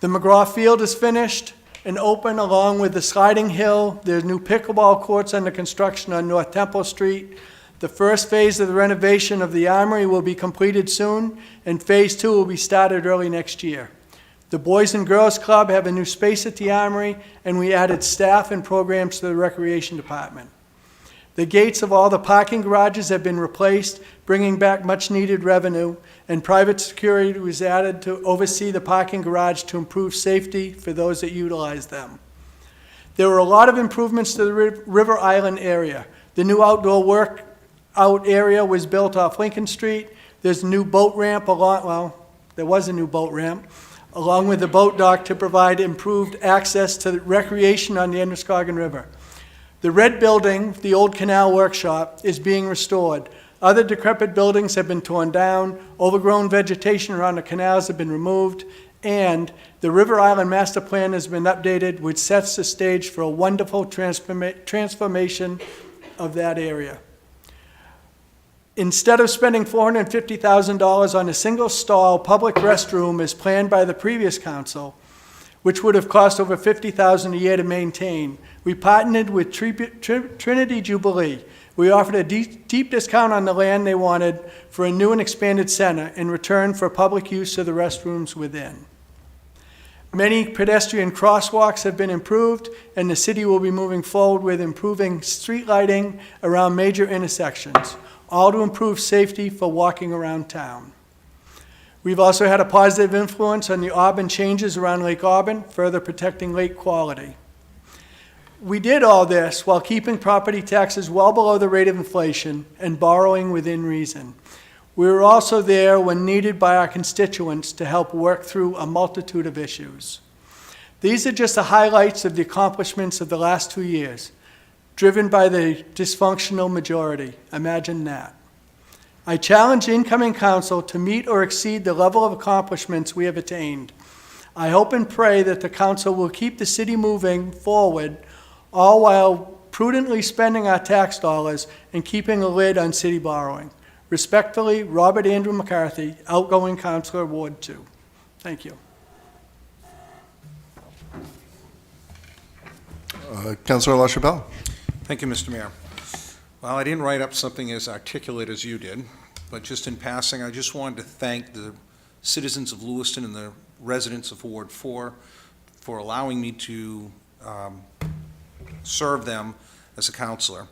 The McGraw Field is finished and open, along with the sliding hill. There's new pickleball courts under construction on North Temple Street. The first phase of the renovation of the Armory will be completed soon, and Phase 2 will be started early next year. The Boys and Girls Club have a new space at the Armory, and we added staff and programs to the Recreation Department. The gates of all the parking garages have been replaced, bringing back much-needed revenue, and private security was added to oversee the parking garage to improve safety for those that utilize them. There were a lot of improvements to the River Island area. The new outdoor workout area was built off Lincoln Street. There's a new boat ramp there was a new boat ramp, along with the boat dock to provide improved access to the recreation on the Androscoggin River. The red building, the old canal workshop, is being restored. Other decrepit buildings have been torn down, overgrown vegetation around the canals have been removed, and the River Island Master Plan has been updated, which sets the stage for a wonderful transformation of that area. Instead of spending $450,000 on a single-stall public restroom as planned by the previous council, which would have cost over $50,000 a year to maintain, we partnered with Trinity Jubilee. We offered a deep discount on the land they wanted for a new and expanded center in return for public use of the restrooms within. Many pedestrian crosswalks have been improved, and the city will be moving forward with improving street lighting around major intersections, all to improve safety for walking around town. We've also had a positive influence on the Auburn changes around Lake Auburn, further protecting lake quality. We did all this while keeping property taxes well below the rate of inflation and borrowing within reason. We were also there when needed by our constituents to help work through a multitude of issues. These are just the highlights of the accomplishments of the last 2 years, driven by the dysfunctional majority. Imagine that. I challenge incoming council to meet or exceed the level of accomplishments we have attained. I hope and pray that the council will keep the city moving forward, all while prudently spending our tax dollars and keeping a lid on city borrowing. Respectfully, Robert Andrew McCarthy, Outgoing Councilor, Ward 2. Thank you. Councilor LaChapelle. Thank you, Mr. Mayor. Well, I didn't write up something as articulate as you did, but just in passing, I just wanted to thank the citizens of Lewiston and the residents of Ward 4 for allowing me to serve them as a councilor.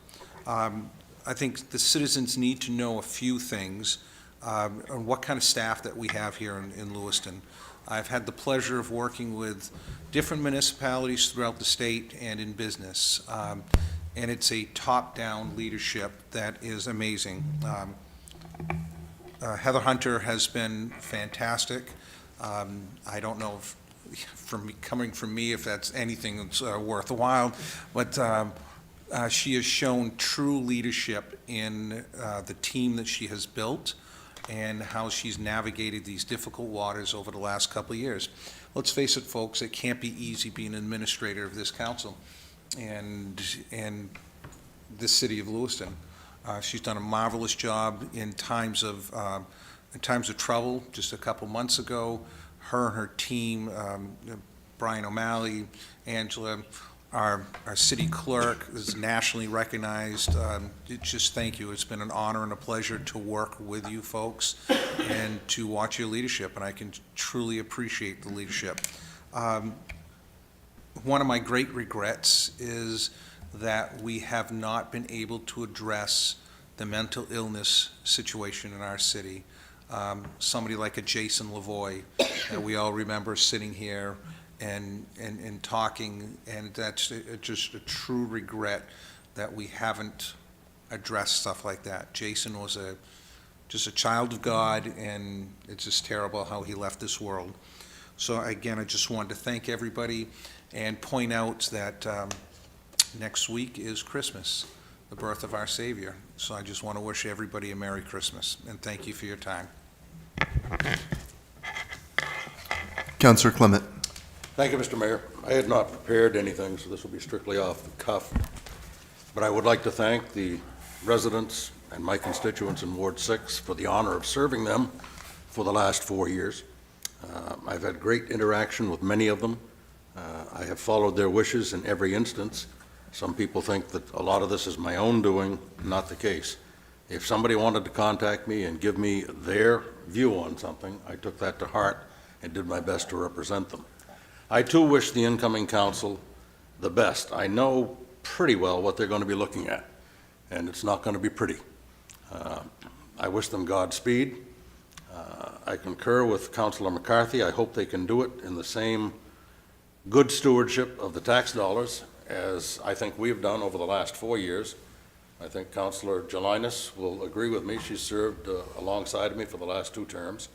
I think the citizens need to know a few things on what kind of staff that we have here in Lewiston. I've had the pleasure of working with different municipalities throughout the state and in business. And it's a top-down leadership that is amazing. Heather Hunter has been fantastic. I don't know if, coming from me, if that's anything that's worthwhile, but she has shown true leadership in the team that she has built and how she's navigated these difficult waters over the last couple of years. Let's face it, folks, it can't be easy being an administrator of this council and this city of Lewiston. She's done a marvelous job in times of trouble. Just a couple months ago, her and her team, Brian O'Malley, Angela, our city clerk is nationally recognized. Just thank you. It's been an honor and a pleasure to work with you folks and to watch your leadership, and I can truly appreciate the leadership. One of my great regrets is that we have not been able to address the mental illness situation in our city. Somebody like a Jason Lavoie that we all remember sitting here and talking, and that's just a true regret that we haven't addressed stuff like that. Jason was just a child of God, and it's just terrible how he left this world. So again, I just wanted to thank everybody and point out that next week is Christmas, the birth of our Savior. So I just want to wish everybody a Merry Christmas, and thank you for your time. Councilor Clement. Thank you, Mr. Mayor. I had not prepared anything, so this will be strictly off the cuff. But I would like to thank the residents and my constituents in Ward 6 for the honor of serving them for the last 4 years. I've had great interaction with many of them. I have followed their wishes in every instance. Some people think that a lot of this is my own doing, not the case. If somebody wanted to contact me and give me their view on something, I took that to heart and did my best to represent them. I too wish the incoming council the best. I know pretty well what they're going to be looking at, and it's not going to be pretty. I wish them Godspeed. I concur with Councilor McCarthy. I hope they can do it in the same good stewardship of the tax dollars as I think we've done over the last 4 years. I think Councilor Jelinas will agree with me. She's served alongside of me for the last 2 terms,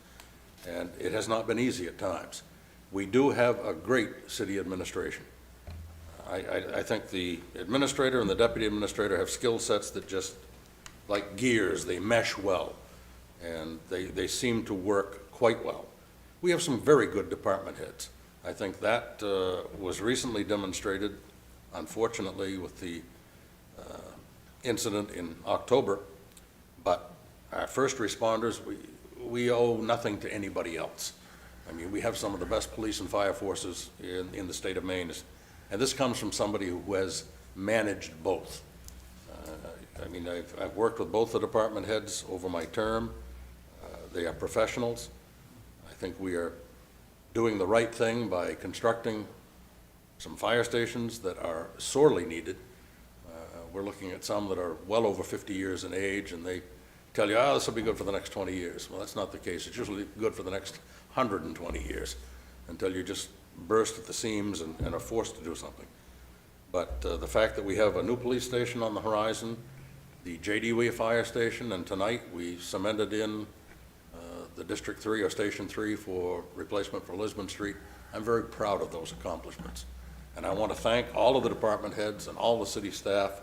and it has not been easy at times. We do have a great city administration. I think the administrator and the deputy administrator have skill sets that just, like gears, they mesh well, and they seem to work quite well. We have some very good department heads. I think that was recently demonstrated, unfortunately, with the incident in October, but our first responders, we owe nothing to anybody else. I mean, we have some of the best police and fire forces in the state of Maine, and this comes from somebody who has managed both. I mean, I've worked with both the department heads over my term. They are professionals. I think we are doing the right thing by constructing some fire stations that are sorely needed. We're looking at some that are well over 50 years in age, and they tell you, oh, this will be good for the next 20 years. Well, that's not the case. It's usually good for the next 120 years until you just burst at the seams and are forced to do something. But the fact that we have a new police station on the horizon, the JDW fire station, and tonight we cemented in the District 3 or Station 3 for replacement for Lisbon Street, I'm very proud of those accomplishments. And I want to thank all of the department heads and all the city staff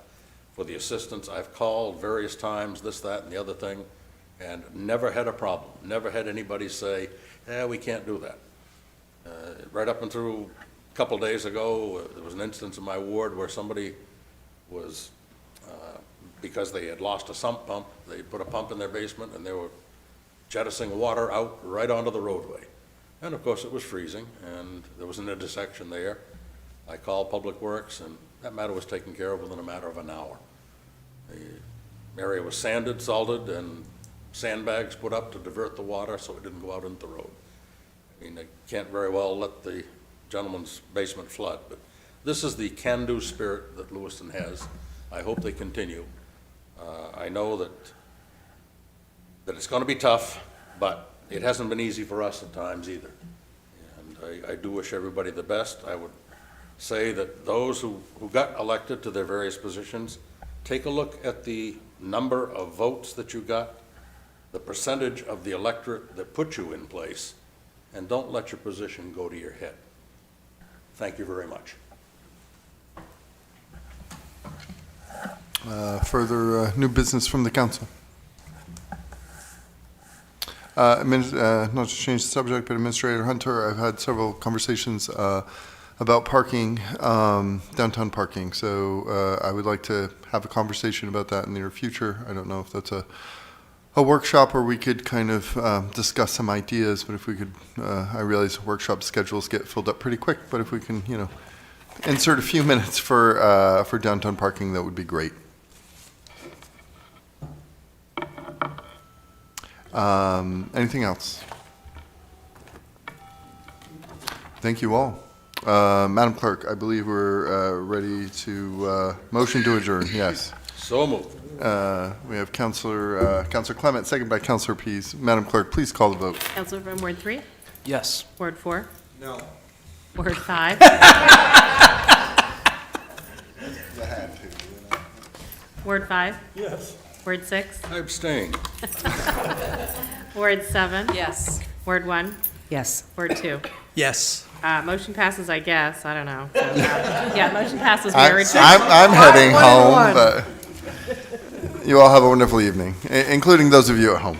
for the assistance. I've called various times, this, that, and the other thing, and never had a problem. Never had anybody say, we can't do that. Right up until a couple days ago, there was an instance in my ward where somebody was, because they had lost a sump pump, they put a pump in their basement and they were jettisoning water out right onto the roadway. And of course it was freezing and there was an intersection there. I called Public Works and that matter was taken care of within a matter of an hour. The area was sanded, salted, and sandbags put up to divert the water so it didn't go out into the road. I mean, they can't very well let the gentleman's basement flood, but this is the can-do spirit that Lewiston has. I hope they continue. I know that it's going to be tough, but it hasn't been easy for us at times either. And I do wish everybody the best. I would say that those who got elected to their various positions, take a look at the number of votes that you got, the percentage of the electorate that put you in place, and don't let your position go to your head. Thank you very much. Further new business from the council. Not to change the subject, but Administrator Hunter, I've had several conversations about parking, downtown parking. So I would like to have a conversation about that in the near future. I don't know if that's a workshop where we could kind of discuss some ideas, but if we could, I realize workshop schedules get filled up pretty quick, but if we can, insert a few minutes for downtown parking, that would be great. Anything else? Thank you all. Madam Clerk, I believe we're ready to motion to adjourn. Yes. So moved. We have Councilor Clement, second by Councilor Pease. Madam Clerk, please call the vote. Councilor from Ward 3? Yes. Ward 4? No. Ward 5? Ward 5? Yes. Ward 6? I abstain. Ward 7? Yes. Ward 1? Yes. Ward 2? Yes. Motion passes, I guess. I don't know. So, yeah, motion passes. We are adjourned. I'm heading home, but you all have a wonderful evening, including those of you at home.